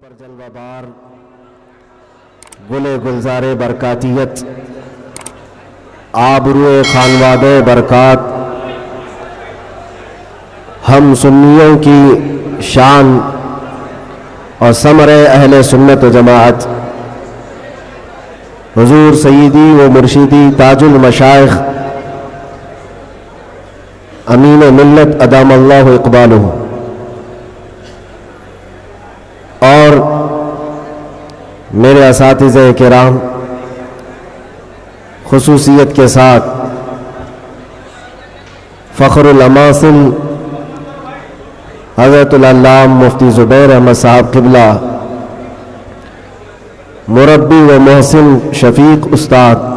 پر جلوہ بار گلے گلزار برکاتیت آبرو خانواد برکات ہم سنیوں کی شان اور ثمر اہل سنت و جماعت حضور سیدی و مرشدی تاج المشائخ امین ملت ادام اللہ اقبالہ اور میرے اساتذہ کرام خصوصیت کے ساتھ فخر الاماثل حضرت العلامہ مفتی زبیر احمد صاحب قبلہ، مربی و محسن شفیق استاد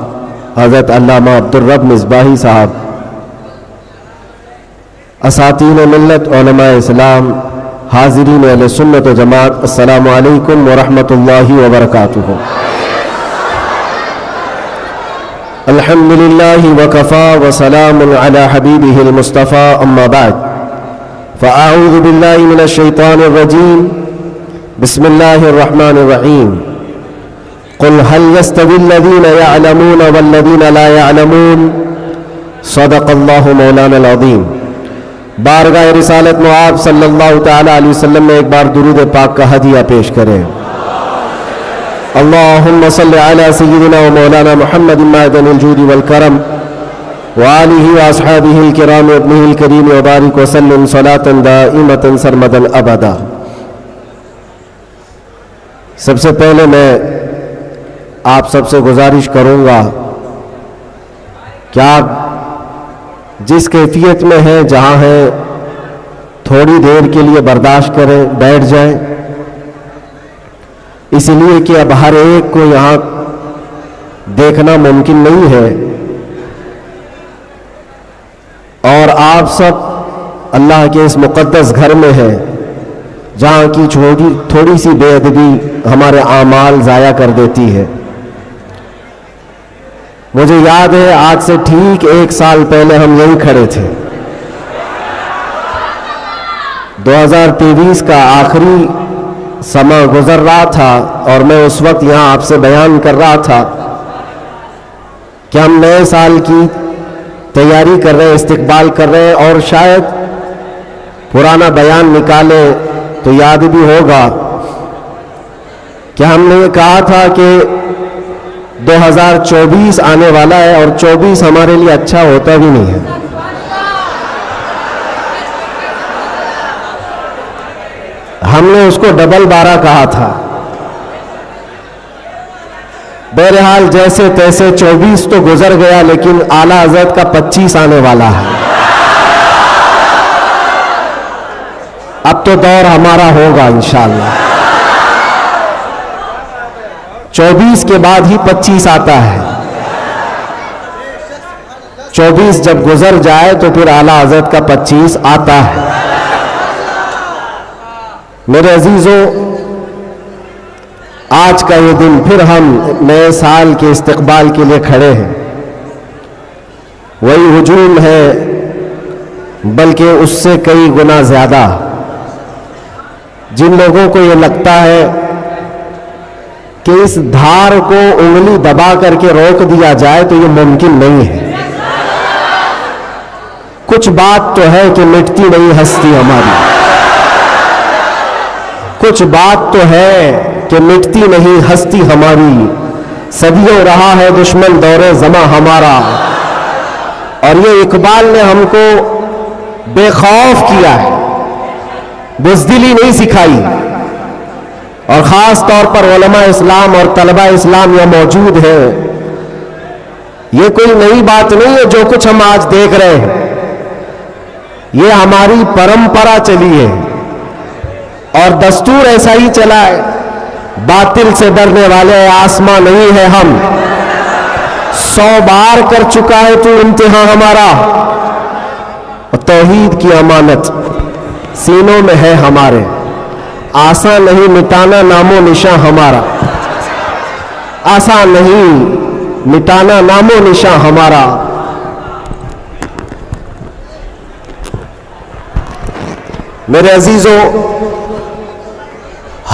حضرت علامہ عبدالرب مصباحی صاحب، اساتین ملت علماء اسلام، حاضرین اہل سنت و جماعت، السلام علیکم ورحمۃ اللہ وبرکاتہ۔ الحمدللہ وکفا وسلام علی حبیبہ المصطفیٰ، اما بعد فاعوذ باللہ من الشیطان الرجیم، بسم اللہ الرحمن الرحیم۔ قل هل يستوي الذین يعلمون والذین لا يعلمون، صدق اللہ مولانا العظیم۔ بارگاہ رسالت معاب صلی اللہ تعالی علیہ وسلم میں ایک بار درود پاک کا ہدیہ پیش کریں۔ اللہم صلی علی سیدنا و مولانا محمد معدن الجود والکرم وآلہ واصحابہ الکرام وابنہ الکریم وبارک وسلم صلاة دائمة سرمدا ابدا۔ سب سے پہلے میں آپ سب سے گزارش کروں گا کہ آپ جس کیفیت میں ہیں، جہاں ہیں، تھوڑی دیر کے لیے برداشت کریں، بیٹھ جائیں، اس لیے کہ اب ہر ایک کو یہاں دیکھنا ممکن نہیں ہے، اور آپ سب اللہ کے اس مقدس گھر میں ہیں جہاں کی تھوڑی سی بے ادبی ہمارے اعمال ضائع کر دیتی ہے۔ مجھے یاد ہے آج سے ٹھیک 1 سال پہلے ہم یہیں کھڑے تھے، 2023 کا آخری سماں گزر رہا تھا، اور میں اس وقت یہاں آپ سے بیان کر رہا تھا کہ ہم نئے سال کی تیاری کر رہے ہیں، استقبال کر رہے ہیں، اور شاید پرانا بیان نکالے تو یاد بھی ہوگا کہ ہم نے کہا تھا کہ 2024 آنے والا ہے، اور 24 ہمارے لیے اچھا ہوتا بھی نہیں ہے۔ ہم نے اس کو ڈبل 12 کہا تھا۔ بہرحال جیسے تیسے 24 تو گزر گیا، لیکن اعلیٰ حضرت کا 25 آنے والا ہے۔ اب تو دور ہمارا ہوگا انشاءاللہ۔ 24 کے بعد ہی 25 آتا ہے۔ 24 جب گزر جائے تو پھر اعلیٰ حضرت کا 25 آتا ہے۔ میرے عزیزوں، آج کا یہ دن پھر ہم نئے سال کے استقبال کے لیے کھڑے ہیں۔ وہی ہجوم ہے، بلکہ اس سے کئی گنا زیادہ۔ جن لوگوں کو یہ لگتا ہے کہ اس دھار کو انگلی دبا کر کے روک دیا جائے تو یہ ممکن نہیں ہے۔ کچھ بات تو ہے کہ مٹتی نہیں ہستی ہماری، کچھ بات تو ہے کہ مٹتی نہیں ہستی ہماری، صدیوں رہا ہے دشمن دور زماں ہمارا۔ اور یہ اقبال نے ہم کو بے خوف کیا ہے، بزدلی نہیں سکھائی۔ اور خاص طور پر علماء اسلام اور طلباء اسلام یہ موجود ہیں، یہ کوئی نئی بات نہیں ہے جو کچھ ہم آج دیکھ رہے ہیں، یہ ہماری پرمپرا چلی ہے اور دستور ایسا ہی چلا ہے۔ باطل سے ڈرنے والے آسماں نہیں ہے ہم، 100 بار کر چکا ہے تو امتحان ہمارا، اور توحید کی امانت سینوں میں ہے ہمارے، آسان نہیں مٹانا نام و نشاں ہمارا، آسان نہیں مٹانا نام و نشاں ہمارا۔ میرے عزیزوں،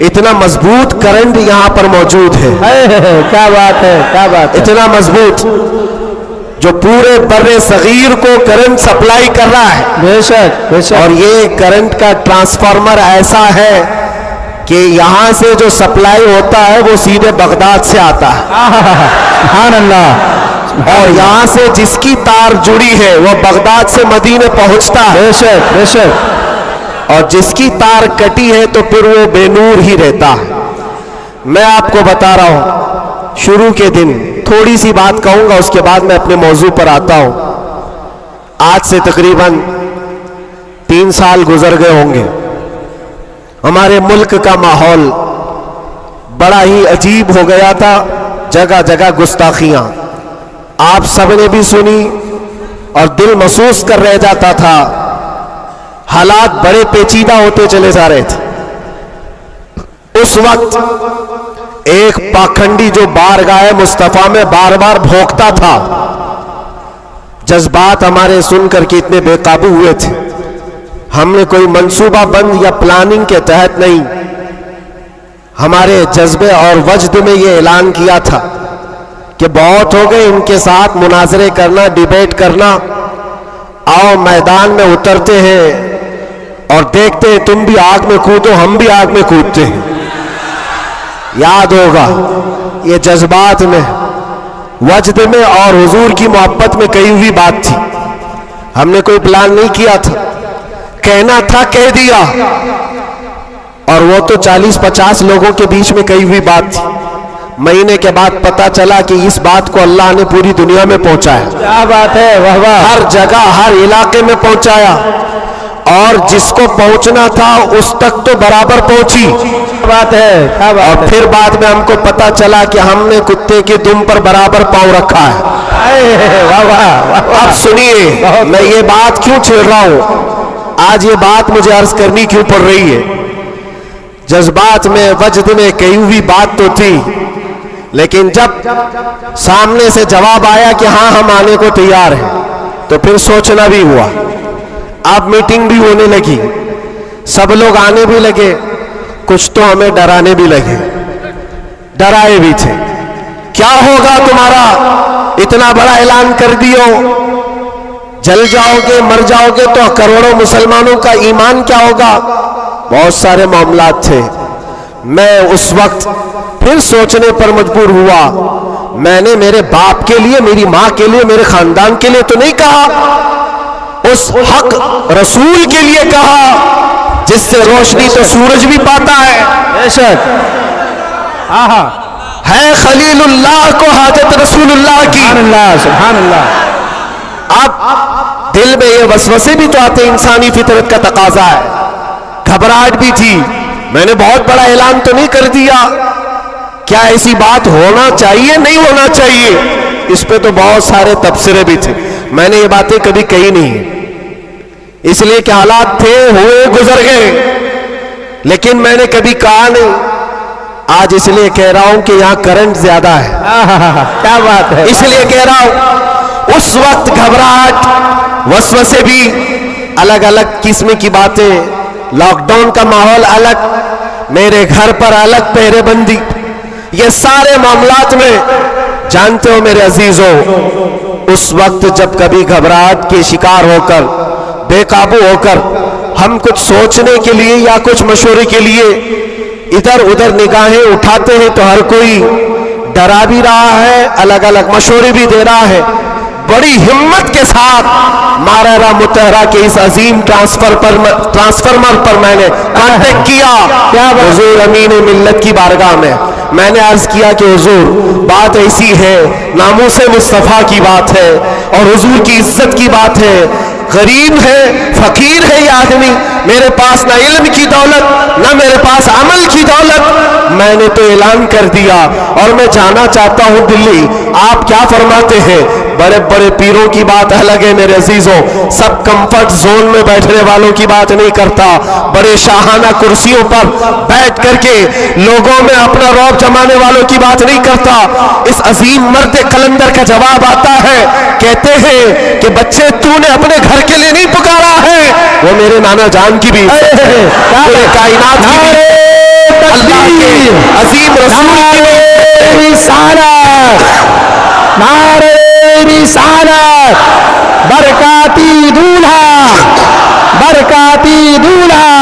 اتنا مضبوط کرنٹ یہاں پر موجود ہے. کیا بات ہے، کیا بات ہے. اتنا مضبوط جو پورے بر صغیر کو کرنٹ سپلائی کر رہا ہے. بے شک بے شک. اور یہ کرنٹ کا ٹرانسفارمر ایسا ہے کہ یہاں سے جو سپلائی ہوتا ہے وہ سیدھے بغداد سے آتا ہے. سبحان اللہ. اور یہاں سے جس کی تار جڑی ہے وہ بغداد سے مدینے پہنچتا ہے. بے شک بے شک. اور جس کی تار کٹی ہے تو پھر وہ بے نور ہی رہتا ہے. میں آپ کو بتا رہا ہوں، شروع کے دن تھوڑی سی بات کہوں گا، اس کے بعد میں اپنے موضوع پر آتا ہوں. آج سے تقریباً 3 سال گزر گئے ہوں گے. ہمارے ملک کا ماحول بڑا ہی عجیب ہو گیا تھا. جگہ جگہ گستاخیاں آپ سب نے بھی سنی اور دل محسوس کر رہ جاتا تھا. حالات بڑے پیچیدہ ہوتے چلے جا رہے تھے. اس وقت ایک پاکھنڈی جو بارگاہ مصطفیٰ میں بار بار بھونکتا تھا، جذبات ہمارے سن کر کے اتنے بے قابو ہوئے تھے. ہم نے کوئی منصوبہ بند یا پلاننگ کے تحت نہیں، ہمارے جذبے اور وجد میں یہ اعلان کیا تھا کہ بہت ہو گئے ان کے ساتھ مناظرے کرنا، ڈیبیٹ کرنا. آؤ میدان میں اترتے ہیں اور دیکھتے ہیں، تم بھی آگ میں کودو، ہم بھی آگ میں کودتے ہیں. یاد ہوگا یہ جذبات میں، وجد میں اور حضور کی محبت میں کہی ہوئی بات تھی. ہم نے کوئی پلان نہیں کیا تھا، کہنا تھا کہہ دیا. اور وہ تو 40-50 لوگوں کے بیچ میں کہی ہوئی بات تھی. مہینے کے بعد پتا چلا کہ اس بات کو اللہ نے پوری دنیا میں پہنچایا. کیا بات ہے، واہ واہ. ہر جگہ ہر علاقے میں پہنچایا، اور جس کو پہنچنا تھا اس تک تو برابر پہنچی. کیا بات ہے، کیا بات اور ہے. پھر بعد میں ہم کو پتا چلا کہ ہم نے کتے کی دم پر برابر پاؤں رکھا ہے. واہ واہ. اب سنیے، میں یہ بات کیوں چھیڑ رہا ہوں، آج یہ بات مجھے عرض کرنی کیوں پڑ رہی ہے. جذبات میں، وجد میں کہی ہوئی بات تو تھی، لیکن جب سامنے سے جواب آیا کہ ہاں ہم آنے کو تیار ہیں، تو پھر سوچنا بھی ہوا. اب میٹنگ بھی ہونے لگی، سب لوگ آنے بھی لگے، کچھ تو ہمیں ڈرانے بھی لگے، ڈرائے بھی تھے. کیا ہوگا تمہارا، اتنا بڑا اعلان کر دیو، جل جاؤ گے، مر جاؤ گے تو کروڑوں مسلمانوں کا ایمان کیا ہوگا. بہت سارے معاملات تھے. میں اس وقت پھر سوچنے پر مجبور ہوا. میں نے میرے باپ کے لیے، میری ماں کے لیے، میرے خاندان کے لیے تو نہیں کہا، اس حق رسول کے لیے کہا جس سے روشنی تو سورج بھی پاتا ہے. بے شک. آہا. ہے خلیل اللہ کو حاجت رسول اللہ کی. سبحان اللہ سبحان اللہ. اب دل میں یہ وسوسے بھی تو آتے، انسانی فطرت کا تقاضا ہے. گھبراہٹ بھی تھی. میں نے بہت بڑا اعلان تو نہیں کر دیا، کیا ایسی بات ہونا چاہیے، نہیں ہونا چاہیے. اس پہ تو بہت سارے تبصرے بھی تھے. میں نے یہ باتیں کبھی کہی نہیں، اس لیے کہ حالات تھے، ہوئے، گزر گئے، لیکن میں نے کبھی کہا نہیں. آج اس لیے کہہ رہا ہوں کہ یہاں کرنٹ زیادہ ہے. کیا بات ہے. اس لیے کہہ رہا ہوں، اس وقت گھبراہٹ، وسوسے بھی، الگ الگ قسم کی باتیں، لاک ڈاؤن کا ماحول الگ، میرے گھر پر الگ پہرے بندی، یہ سارے معاملات میں جانتے ہو میرے عزیزوں، اس وقت جب کبھی گھبراہٹ کے شکار ہو کر، بے قابو ہو کر، ہم کچھ سوچنے کے لیے یا کچھ مشورے کے لیے ادھر ادھر نگاہیں اٹھاتے ہیں تو ہر کوئی ڈرا بھی رہا ہے، الگ الگ مشورے بھی دے رہا ہے. بڑی ہمت کے ساتھ مارا متحرہ کے اس عظیم ٹرانسفارمر پر میں نے کانٹیکٹ کیا حضور امین ملت کی بارگاہ میں نے عرض کیا کہ حضور بات ایسی ہے، ناموس مصطفیٰ کی بات ہے اور حضور کی عزت کی بات ہے. غریب ہے، فقیر ہے یہ آدمی، میرے پاس نہ علم کی دولت، نہ میرے پاس عمل کی دولت. میں نے تو اعلان کر دیا اور میں جانا چاہتا ہوں دلی. آپ کیا فرماتے ہیں؟ بڑے بڑے پیروں کی بات الگ ہے میرے عزیزوں، سب کمفرٹ زون میں بیٹھنے والوں کی بات نہیں کرتا. بڑے شاہانہ کرسیوں پر بیٹھ کر کے لوگوں میں اپنا رعب جمانے والوں کی بات نہیں کرتا. اس عظیم مرد قلندر کا جواب آتا ہے، کہتے ہیں کہ بچے تو نے اپنے گھر کے لیے نہیں پکارا ہے، وہ میرے نانا جان کی بھی، پورے کائنات کی بھی. اللہ کے عظیم رسول کی رسالت، نعرہ رسالت، برکاتی دولہا، برکاتی دولہا،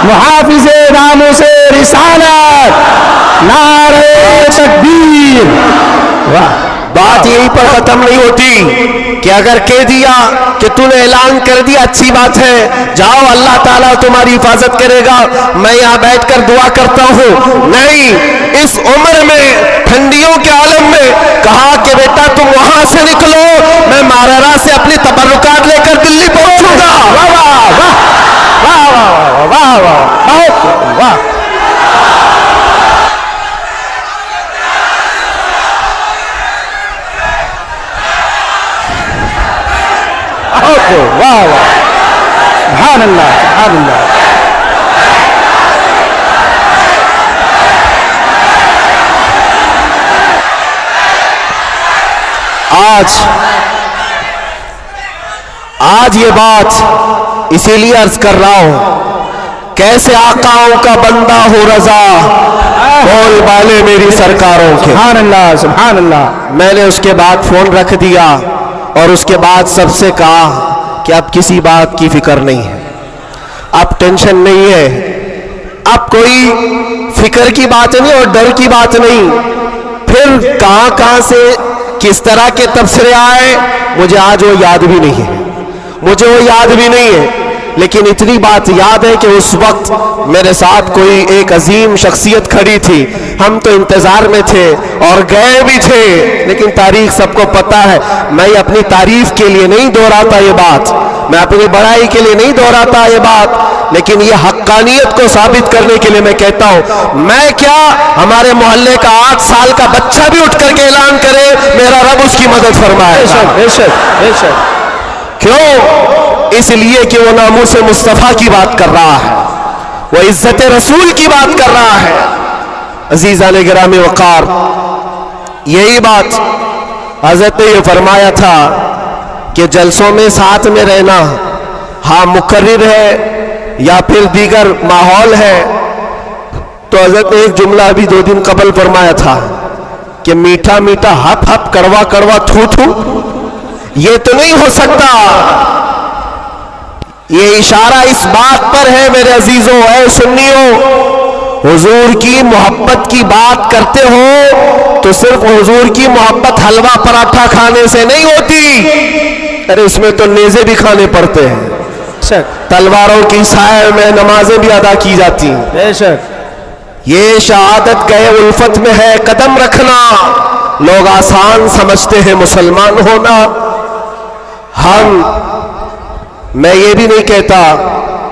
محافظ ناموس رسالت، نعرہ تکبیر۔ واہ، بات یہیں پر ختم نہیں ہوتی کہ اگر کہہ دیا کہ تو نے اعلان کر دیا اچھی بات ہے، جاؤ اللہ تعالیٰ تمہاری حفاظت کرے گا، میں یہاں بیٹھ کر دعا کرتا ہوں۔ نہیں، اس عمر میں ٹھنڈیوں کے عالم میں کہا کہ بیٹا تم وہاں سے نکلو، میں ماررا سے اپنی تبرکات لے کر دلی پہنچوں گا۔ واہ واہ واہ واہ واہ واہ واہ واہ، واہ واہ، سبحان اللہ سبحان اللہ۔ آج یہ بات اسی لیے عرض کر رہا ہوں، کیسے آقاؤں کا بندہ ہو رضا، بول بالے میری سرکاروں کے۔ سبحان اللہ سبحان اللہ۔ میں نے اس کے بعد فون رکھ دیا اور اس کے بعد سب سے کہا کہ اب کسی بات کی فکر نہیں ہے، اب ٹینشن نہیں ہے، اب کوئی فکر کی بات نہیں اور ڈر کی بات نہیں۔ پھر کہاں سے کس طرح کے تبصرے آئے مجھے آج وہ یاد بھی نہیں ہے، مجھے وہ یاد بھی نہیں ہے، لیکن اتنی بات یاد ہے کہ اس وقت میرے ساتھ کوئی ایک عظیم شخصیت کھڑی تھی، ہم تو انتظار میں تھے اور گئے بھی تھے، لیکن تاریخ سب کو پتا ہے۔ میں اپنی تعریف کے لیے نہیں دہراتا یہ بات، میں اپنی بڑائی کے لیے نہیں دہراتا یہ بات، لیکن یہ حقانیت کو ثابت کرنے کے لیے میں کہتا ہوں، میں کیا ہمارے محلے کا 8 سال کا بچہ بھی اٹھ کر کے اعلان کرے میرا رب اس کی مدد فرمائے گا۔ بے شک بے شک۔ کیوں؟ اس لیے کہ وہ ناموس مصطفیٰ کی بات کر رہا ہے، وہ عزت رسول کی بات کر رہا ہے۔ عزیزان گرامی وقار، یہی بات حضرت نے یہ فرمایا تھا کہ جلسوں میں ساتھ میں رہنا، ہاں مقرر ہے یا پھر دیگر ماحول ہے، تو حضرت نے ایک جملہ ابھی 2 دن قبل فرمایا تھا کہ میٹھا میٹھا ہپ ہپ کڑوا کڑوا تھو تھو یہ تو نہیں ہو سکتا۔ یہ اشارہ اس بات پر ہے میرے عزیزوں، اے سنیوں، حضور کی محبت کی بات کرتے ہو تو صرف حضور کی محبت حلوہ پراٹھا کھانے سے نہیں ہوتی، ارے اس میں تو نیزے بھی کھانے پڑتے ہیں، تلواروں کی سائے میں نمازیں بھی ادا کی جاتی ہیں۔ بے شک۔ یہ شہادت گئے الفت میں ہے قدم رکھنا، لوگ آسان سمجھتے ہیں مسلمان ہونا۔ میں یہ بھی نہیں کہتا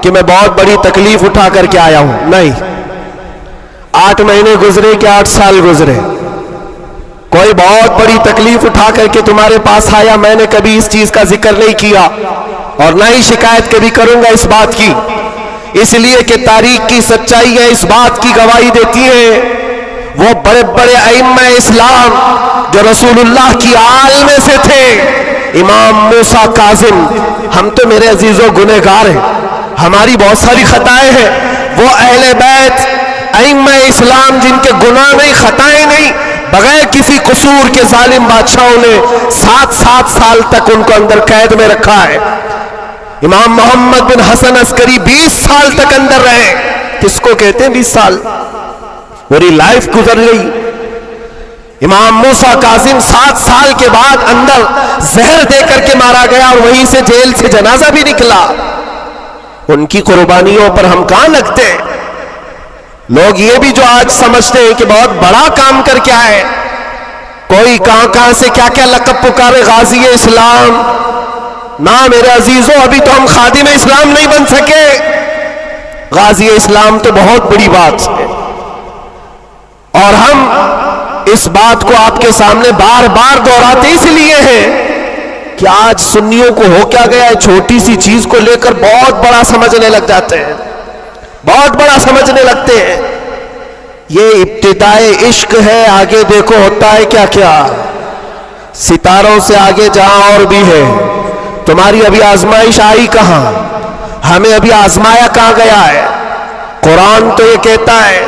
کہ میں بہت بڑی تکلیف اٹھا کر کے آیا ہوں، نہیں، 8 مہینے گزرے کہ 8 سال گزرے، کوئی بہت بڑی تکلیف اٹھا کر کے تمہارے پاس آیا، میں نے کبھی اس چیز کا ذکر نہیں کیا اور نہ ہی شکایت کبھی کروں گا اس بات کی، اس لیے کہ تاریخ کی سچائی ہے، اس بات کی گواہی دیتی ہے وہ بڑے بڑے ائمہ اسلام جو رسول اللہ کی آل میں سے تھے۔ امام موسیٰ کاظم، ہم تو میرے عزیزوں گنہگار ہیں، ہماری بہت ساری خطائیں ہیں، وہ اہل بیت ائمہ اسلام جن کے گناہ نہیں خطائیں نہیں، بغیر کسی قصور کے ظالم بادشاہوں نے 7 سال تک ان کو اندر قید میں رکھا ہے۔ امام محمد بن حسن عسکری 20 سال تک اندر رہے، کس کو کہتے ہیں 20 سال، پوری لائف گزر گئی۔ امام موسیٰ کاظم 7 سال کے بعد اندر زہر دے کر کے مارا گیا اور وہیں سے جیل سے جنازہ بھی نکلا۔ ان کی قربانیوں پر ہم کہاں لگتے ہیں؟ لوگ یہ بھی جو آج سمجھتے ہیں کہ بہت بڑا کام کر کے آئے، کوئی کہاں سے کیا کیا لقب پکارے، غازی اسلام، نہ میرے عزیزوں ابھی تو ہم خادم اسلام نہیں بن سکے، غازی اسلام تو بہت بڑی بات ہے، اور ہم اس بات کو آپ کے سامنے بار بار دہراتے اس لیے ہیں کہ آج سنیوں کو ہو کیا گیا ہے، چھوٹی سی چیز کو لے کر بہت بڑا سمجھنے لگ جاتے ہیں، بہت بڑا سمجھنے لگتے ہیں۔ یہ ابتدائے عشق ہے، آگے دیکھو ہوتا ہے کیا کیا، ستاروں سے آگے جہاں اور بھی ہے۔ تمہاری ابھی آزمائش آئی کہاں، ہمیں ابھی آزمایا کہاں گیا ہے، قرآن تو یہ کہتا ہے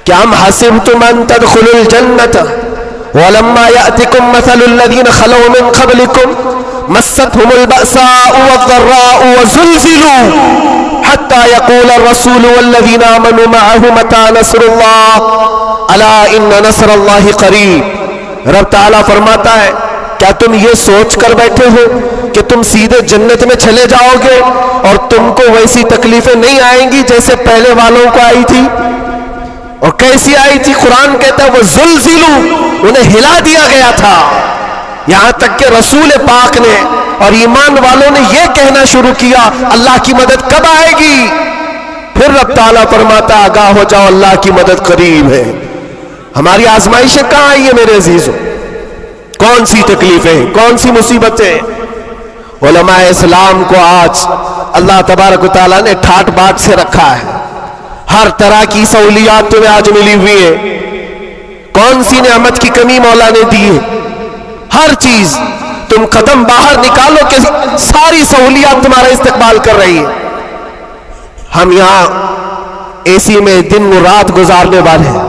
کہ ام حسبتم ان تدخلوا الجنۃ ولما يأتكم مثل الذين خلوا من قبلكم مستهم البأساء والضراء وزلزلوا حتى يقول الرسول والذين آمنوا معه متى نصر الله الا ان نصر الله قریب. رب تعالیٰ فرماتا ہے کیا تم یہ سوچ کر بیٹھے ہو کہ تم سیدھے جنت میں چلے جاؤ گے اور تم کو ویسی تکلیفیں نہیں آئیں گی جیسے پہلے والوں کو آئی تھی؟ اور کیسی آئی تھی؟ قرآن کہتا ہے وہ زلزلوا، انہیں ہلا دیا گیا تھا. یہاں تک کہ رسول پاک نے اور ایمان والوں نے یہ کہنا شروع کیا اللہ کی مدد کب آئے گی؟ پھر رب تعالیٰ فرماتا آگاہ ہو جاؤ اللہ کی مدد قریب ہے. ہماری آزمائشیں کہاں آئی ہیں میرے عزیزوں؟ کون سی تکلیفیں، کون سی مصیبتیں؟ علماء اسلام کو آج اللہ تبارک و تعالیٰ نے ٹھاٹ باٹ سے رکھا ہے. ہر طرح کی سہولیات تمہیں آج ملی ہوئی ہے. کون سی نعمت کی کمی مولا نے دی ہے؟ ہر چیز تم قدم باہر نکالو کہ ساری سہولیات تمہارا استقبال کر رہی ہے. ہم یہاں اے سی میں دن رات گزارنے والے ہیں،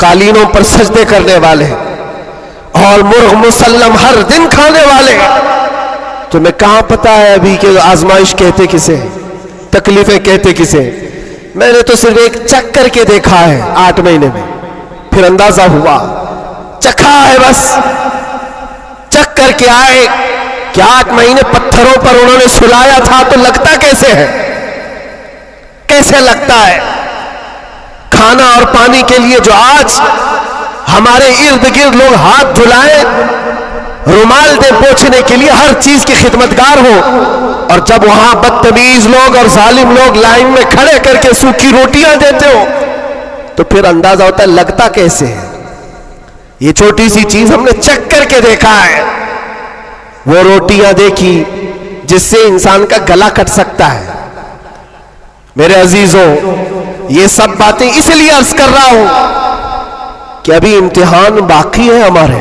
قالینوں پر سجدے کرنے والے ہیں اور مرغ مسلم ہر دن کھانے والے ہیں. تمہیں کہاں پتا ہے ابھی کہ آزمائش کہتے کسے، تکلیفیں کہتے کسے؟ میں نے تو صرف ایک چک کر کے دیکھا ہے 8 مہینے میں، پھر اندازہ ہوا، چکھا ہے بس، چک کر کے آئے کہ 8 مہینے پتھروں پر انہوں نے سلایا تھا تو لگتا کیسے ہے؟ کیسے لگتا ہے؟ کھانا اور پانی کے لیے جو آج ہمارے ارد گرد لوگ ہاتھ دھلائیں، رومال دے پوچھنے کے لیے، ہر چیز کی خدمتگار ہو، اور جب وہاں بدتمیز لوگ اور ظالم لوگ لائن میں کھڑے کر کے سوکھی روٹیاں دیتے ہو تو پھر اندازہ ہوتا ہے لگتا کیسے ہے. یہ چھوٹی سی چیز ہم نے چک کر کے دیکھا ہے، وہ روٹیاں دیکھی جس سے انسان کا گلا کٹ سکتا ہے. میرے عزیزوں یہ سب باتیں اس لیے عرض کر رہا ہوں کہ ابھی امتحان باقی ہے ہمارے.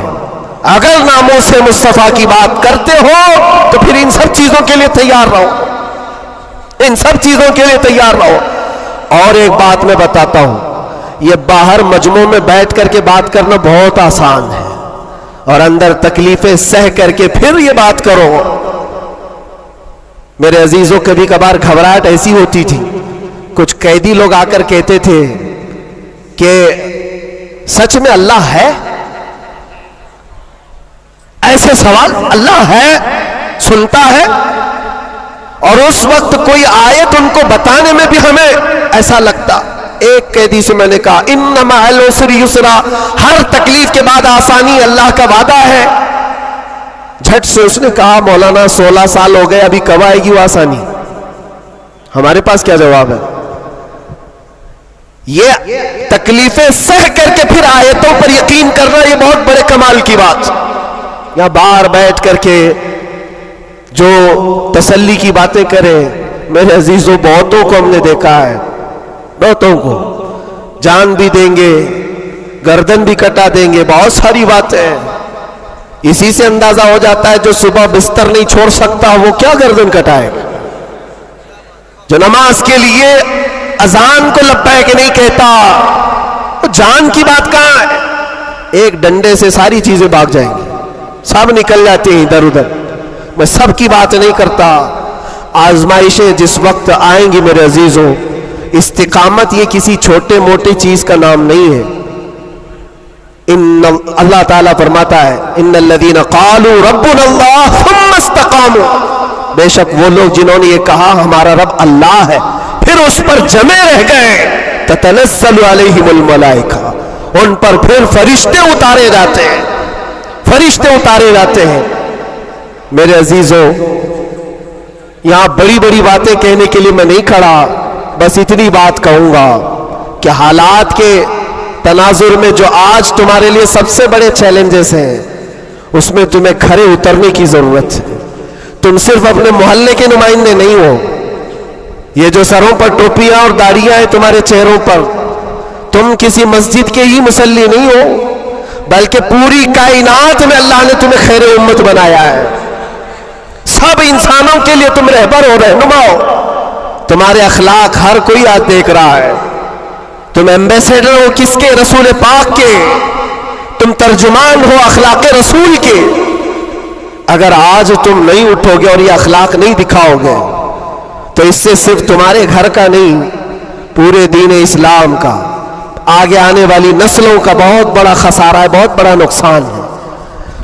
اگر ناموس مصطفیٰ کی بات کرتے ہو تو پھر ان سب چیزوں کے لیے تیار رہو، ان سب چیزوں کے لیے تیار رہو. اور ایک بات میں بتاتا ہوں، یہ باہر مجمع میں بیٹھ کر کے بات کرنا بہت آسان ہے اور اندر تکلیفیں سہ کر کے پھر یہ بات کرو. میرے عزیزوں کبھی کبھار گھبراہٹ ایسی ہوتی تھی، کچھ قیدی لوگ آ کر کہتے تھے کہ سچ میں اللہ ہے؟ ایسے سوال، اللہ ہے، سنتا ہے؟ اور اس وقت کوئی آیت ان کو بتانے میں بھی ہمیں ایسا لگتا. ایک قیدی سے میں نے کہا ان مع العسر یسرا، ہر تکلیف کے بعد آسانی اللہ کا وعدہ ہے. جھٹ سے اس نے کہا مولانا 16 سال ہو گئے، ابھی کب آئے گی وہ آسانی؟ ہمارے پاس کیا جواب ہے؟ یہ تکلیفیں سہ کر کے پھر آیتوں پر یقین کرنا یہ بہت بڑے کمال کی بات. یا باہر بیٹھ کر کے جو تسلی کی باتیں کریں، میرے عزیزوں بہتوں کو ہم نے دیکھا ہے، بہتوں کو جان بھی دیں گے، گردن بھی کٹا دیں گے، بہت ساری باتیں. اسی سے اندازہ ہو جاتا ہے جو صبح بستر نہیں چھوڑ سکتا وہ کیا گردن کٹائے گا؟ جو نماز کے لیے اذان کو لبیک نہیں کہتا، وہ جان کی بات کہاں ہے؟ ایک ڈنڈے سے ساری چیزیں بھاگ جائیں گی، سب نکل جاتے ہیں ادھر ادھر. میں سب کی بات نہیں کرتا. آزمائشیں جس وقت آئیں گی میرے عزیزوں، استقامت یہ کسی چھوٹے موٹے چیز کا نام نہیں ہے. اللہ تعالیٰ فرماتا ہے ان الذین قالوا ربنا اللہ ثم استقاموا، بے شک وہ لوگ جنہوں نے یہ کہا ہمارا رب اللہ ہے پھر اس پر جمے رہ گئے، تتنزل علیہم الملائکہ، ان پر پھر فرشتے اتارے جاتے ہیں، فرشتے اتارے جاتے ہیں. میرے عزیزوں یہاں بڑی بڑی باتیں کہنے کے لیے میں نہیں کھڑا، بس اتنی بات کہوں گا کہ حالات کے تناظر میں جو آج تمہارے لیے سب سے بڑے چیلنجز ہیں اس میں تمہیں کھڑے اترنے کی ضرورت ہے. تم صرف اپنے محلے کے نمائندے نہیں ہو. یہ جو سروں پر ٹوپیاں اور داڑیاں ہیں تمہارے چہروں پر، تم کسی مسجد کے ہی مصلی نہیں ہو، بلکہ پوری کائنات میں اللہ نے تمہیں خیر امت بنایا ہے. سب انسانوں کے لیے تم رہبر ہو، رہنما ہو. تمہارے اخلاق ہر کوئی آج دیکھ رہا ہے. تم ایمبیسیڈر ہو کس کے؟ رسول پاک کے. تم ترجمان ہو اخلاق رسول کے. اگر آج تم نہیں اٹھو گے اور یہ اخلاق نہیں دکھاؤ گے تو اس سے صرف تمہارے گھر کا نہیں، پورے دین اسلام کا، آگے آنے والی نسلوں کا بہت بڑا خسارہ ہے، بہت بڑا نقصان ہے.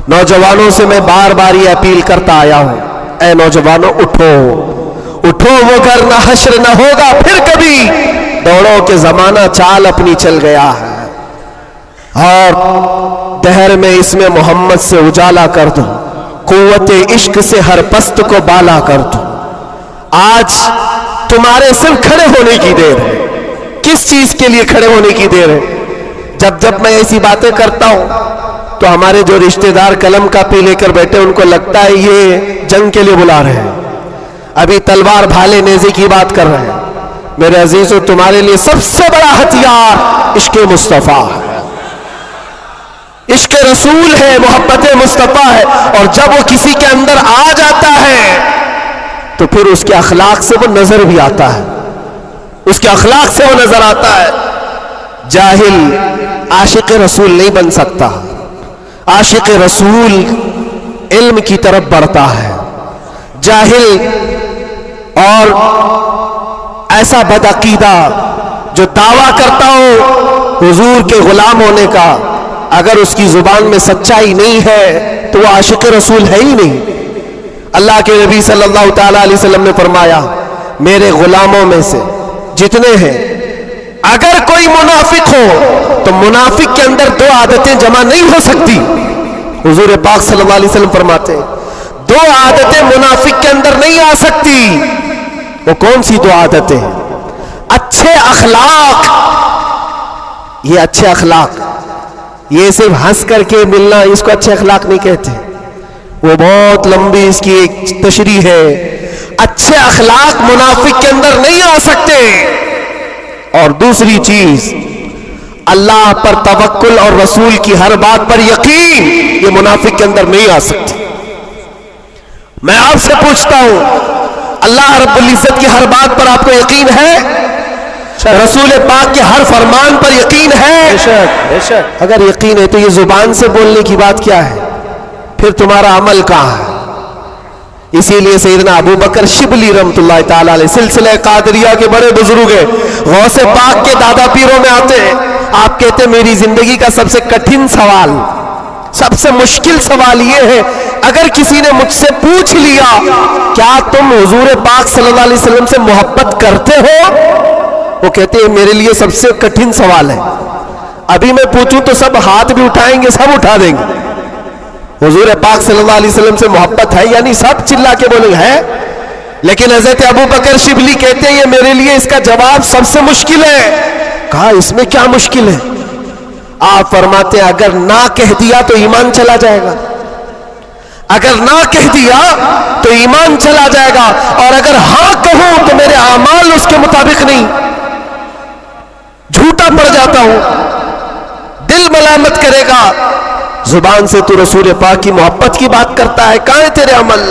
نوجوانوں سے میں بار بار یہ اپیل کرتا آیا ہوں، اے نوجوانوں اٹھو اٹھو، وہ گھر نہ حشر نہ ہوگا پھر کبھی، دوڑو کہ زمانہ چال اپنی چل گیا ہے. اور دہر میں اس میں محمد سے اجالا کر دو، قوت عشق سے ہر پست کو بالا کر دو. آج تمہارے صرف کھڑے ہونے کی دیر ہے. کس چیز کے لیے کھڑے ہونے کی دیر ہے؟ جب میں ایسی باتیں کرتا ہوں تو ہمارے جو رشتہ دار قلم کاپی لے کر بیٹھے ان کو لگتا ہے یہ جنگ کے لیے بلا رہے ہیں، ابھی تلوار بھالے نیزے کی بات کر رہے ہیں. میرے عزیزو، تمہارے لیے سب سے بڑا ہتھیار عشق مصطفیٰ ہے، عشق رسول ہے، محبت مصطفیٰ ہے. اور جب وہ کسی کے اندر آ جاتا ہے تو پھر اس کے اخلاق سے وہ نظر بھی آتا ہے، اس کے اخلاق سے وہ نظر آتا ہے. جاہل عاشق رسول نہیں بن سکتا. عاشق رسول علم کی طرف بڑھتا ہے. جاہل اور ایسا بدعقیدہ جو دعویٰ کرتا ہو حضور کے غلام ہونے کا، اگر اس کی زبان میں سچائی نہیں ہے تو وہ عاشق رسول ہے ہی نہیں. اللہ کے نبی صلی اللہ تعالی علیہ وسلم نے فرمایا، میرے غلاموں میں سے جتنے ہیں اگر کوئی منافق ہو تو منافق کے اندر دو عادتیں جمع نہیں ہو سکتی. حضور پاک صلی اللہ علیہ وسلم فرماتے ہیں دو عادتیں منافق کے اندر نہیں آ سکتی. وہ کون سی دو عادتیں ہیں؟ اچھے اخلاق. یہ اچھے اخلاق، یہ صرف ہنس کر کے ملنا اس کو اچھے اخلاق نہیں کہتے، وہ بہت لمبی اس کی ایک تشریح ہے. اچھے اخلاق منافق کے اندر نہیں آ سکتے. اور دوسری چیز، اللہ پر توکل اور رسول کی ہر بات پر یقین، یہ منافق کے اندر نہیں آ سکتی. میں آپ سے پوچھتا ہوں، اللہ رب العزت کی ہر بات پر آپ کو یقین ہے؟ رسول پاک کے ہر فرمان پر یقین ہے؟ بے شک. اگر یقین ہے تو یہ زبان سے بولنے کی بات کیا ہے؟ پھر تمہارا عمل کہاں ہے؟ اسی لیے سیدنا ابو بکر شبلی رحمت اللہ تعالی علیہ سلسلہ قادریہ کے بڑے بزرگ ہیں، غوث پاک کے دادا پیروں میں آتے ہیں. آپ کہتے ہیں میری زندگی کا سب سے کٹھن سوال، سب سے مشکل سوال یہ ہے، اگر کسی نے مجھ سے پوچھ لیا کیا تم حضور پاک صلی اللہ علیہ وسلم سے محبت کرتے ہو؟ وہ کہتے ہیں میرے لیے سب سے کٹھن سوال ہے. ابھی میں پوچھوں تو سب ہاتھ بھی اٹھائیں گے، سب اٹھا دیں گے. حضور پاک صلی اللہ علیہ وسلم سے محبت ہے یعنی سب چلا کے بولیں گے ہے. لیکن حضرت ابو بکر شبلی کہتے ہیں یہ میرے لیے اس کا جواب سب سے مشکل ہے. کہا اس میں کیا مشکل ہے؟ آپ فرماتے ہیں اگر نہ کہہ دیا تو ایمان چلا جائے گا، اگر نہ کہہ دیا تو ایمان چلا جائے گا، اور اگر ہاں کہوں تو میرے اعمال اس کے مطابق نہیں، جھوٹا پڑ جاتا ہوں، دل ملامت کرے گا. زبان سے تو رسول پاک کی محبت کی بات کرتا ہے، کہاں ہے تیرے عمل؟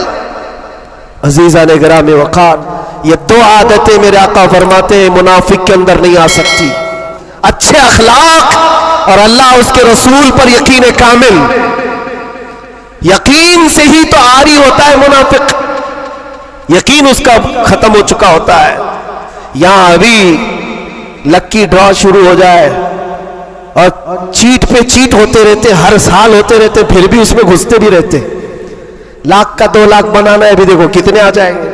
عزیزان گرامی وقار، یہ دو عادتیں میرے آقا فرماتے ہیں منافق کے اندر نہیں آ سکتی، اچھے اخلاق اور اللہ اس کے رسول پر یقین کامل. یقین سے ہی تو عاری ہوتا ہے منافق، یقین اس کا ختم ہو چکا ہوتا ہے. یہاں ابھی لکی ڈرا شروع ہو جائے اور چیٹ پہ چیٹ ہوتے رہتے، ہر سال ہوتے رہتے، پھر بھی اس میں گھستے بھی رہتے. لاکھ کا 2 لاکھ بنانا ہے، ابھی دیکھو کتنے آ جائیں گے.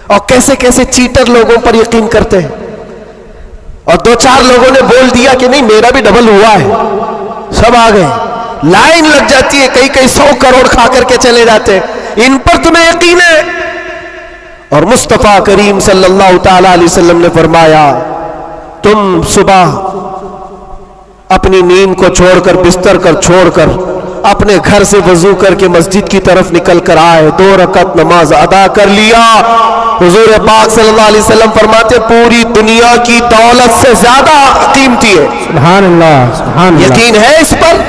اور کیسے کیسے چیٹر لوگوں پر یقین کرتے ہیں. اور 2-4 لوگوں نے بول دیا کہ نہیں میرا بھی ڈبل ہوا ہے، سب آ گئے، لائن لگ جاتی ہے، کئی 100 کروڑ کھا کر کے چلے جاتے ہیں. ان پر تمہیں یقین ہے؟ اور مصطفیٰ کریم صلی اللہ تعالی علیہ وسلم نے فرمایا تم صبح اپنی نیند کو چھوڑ کر، بستر کر چھوڑ کر، اپنے گھر سے وضو کر کے مسجد کی طرف نکل کر آئے، 2 رکعت نماز ادا کر لیا. حضور پاک صلی اللہ علیہ وسلم فرماتے پوری دنیا کی دولت سے زیادہ قیمتی ہے. سبحان اللہ، سبحان اللہ. یقین ہے اس پر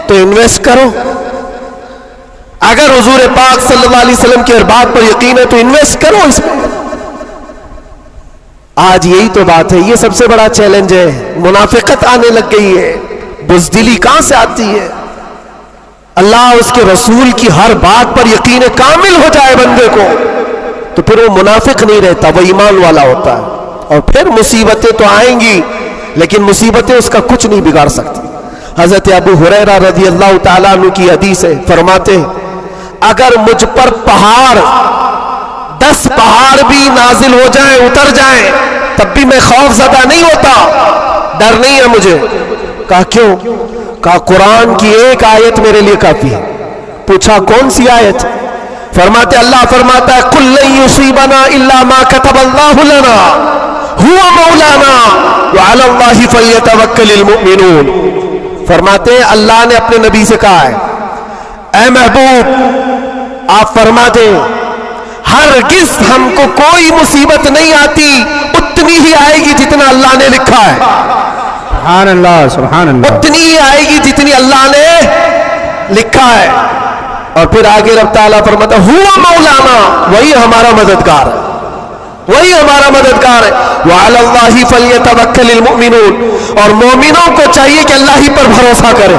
تو انویسٹ کرو. اگر حضور پاک صلی اللہ علیہ وسلم کی ہر بات پر یقین ہے تو انویسٹ کرو اس میں. آج یہی تو بات ہے, یہ سب سے بڑا چیلنج ہے. منافقت آنے لگ گئی ہے, بزدلی کہاں سے آتی ہے؟ اللہ اس کے رسول کی ہر بات پر یقین کامل ہو جائے بندے کو تو پھر وہ منافق نہیں رہتا, وہ ایمان والا ہوتا ہے. اور پھر مصیبتیں تو آئیں گی لیکن مصیبتیں اس کا کچھ نہیں بگاڑ سکتی. حضرت ابو ہریرہ رضی اللہ تعالیٰ عنہ کی حدیث ہے, فرماتے ہیں اگر مجھ پر 10 پہاڑ بھی نازل ہو جائیں, اتر جائیں, تب بھی میں خوف زدہ نہیں ہوتا, ڈر نہیں ہے مجھے. کہا کیوں؟ کہا قرآن کی ایک آیت میرے لیے کافی ہے. پوچھا کون سی آیت؟ فرماتے اللہ فرماتا ہے قُلْ لَن يُصِيبَنَا إِلَّا مَا كَتَبَ اللَّهُ لَنَا هُوَ مَوْلَانَا وَعَلَى اللَّهِ فَلْيَتَوَكَّلِ الْمُؤْمِنُونَ. فرماتے ہیں اللہ نے اپنے نبی سے کہا ہے اے محبوب آپ فرما دیں ہرگز ہم کو کوئی مصیبت نہیں آتی, اتنی ہی آئے گی جتنا اللہ نے لکھا ہے. سبحان اللہ سبحان اللہ. اتنی ہی آئے گی جتنی اللہ نے لکھا ہے. اور پھر آگے رب تعالیٰ فرماتا ہوا مولانا, وہی ہمارا مددگار ہے, وہی ہمارا مددگار ہے. وعلی اللہ فلیتوکل المؤمنون, اور مومنوں کو چاہیے کہ اللہ ہی پر بھروسہ کریں.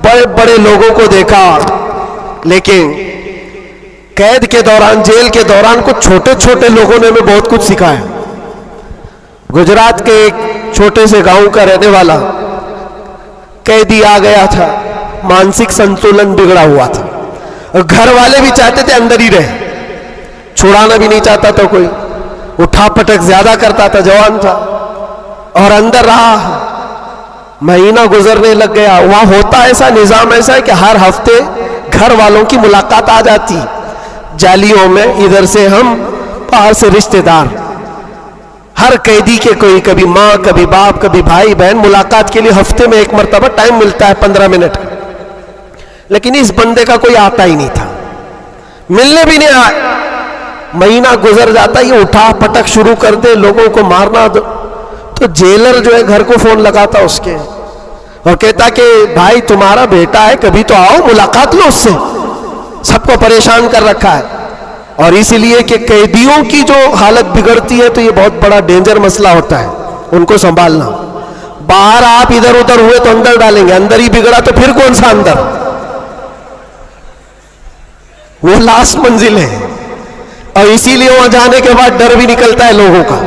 بڑے بڑے لوگوں کو دیکھا لیکن قید کے دوران, جیل کے دوران کچھ چھوٹے چھوٹے لوگوں نے ہمیں بہت کچھ سکھایا. گجرات کے ایک چھوٹے سے گاؤں کا رہنے والا قیدی آ گیا تھا, مانسک سنتولن بگڑا ہوا تھا, اور گھر والے بھی چاہتے تھے اندر ہی رہے, چھڑانا بھی نہیں چاہتا تھا کوئی, اٹھا پٹک زیادہ کرتا تھا, جوان تھا اور اندر رہا. مہینہ گزرنے لگ گیا. وہاں ہوتا ایسا نظام ایسا ہے کہ ہر ہفتے گھر والوں کی ملاقات آ جاتی, جالیوں میں, ادھر سے ہم, باہر سے رشتہ دار. ہر قیدی کے کوئی کبھی ماں کبھی باپ کبھی بھائی بہن ملاقات کے لیے ہفتے میں ایک مرتبہ ٹائم ملتا ہے 15 منٹ. لیکن اس بندے کا کوئی آتا ہی نہیں تھا, ملنے بھی نہیں آئے. مہینہ گزر جاتا, یہ اٹھا پٹک شروع کر دے, لوگوں کو مارنا. تو جیلر جو ہے گھر کو فون لگاتا اس کے اور کہتا کہ بھائی تمہارا بیٹا ہے, کبھی تو آؤ ملاقات لو اس سے, سب کو پریشان کر رکھا ہے. اور اسی لیے کہ قیدیوں کی جو حالت بگڑتی ہے تو یہ بہت بڑا ڈینجر مسئلہ ہوتا ہے, ان کو سنبھالنا. باہر آپ ادھر ادھر ہوئے تو اندر ڈالیں گے, اندر ہی بگڑا تو پھر کون سا اندر, وہ لاسٹ منزل ہے. اور اسی لیے وہاں جانے کے بعد ڈر بھی نکلتا ہے لوگوں کا,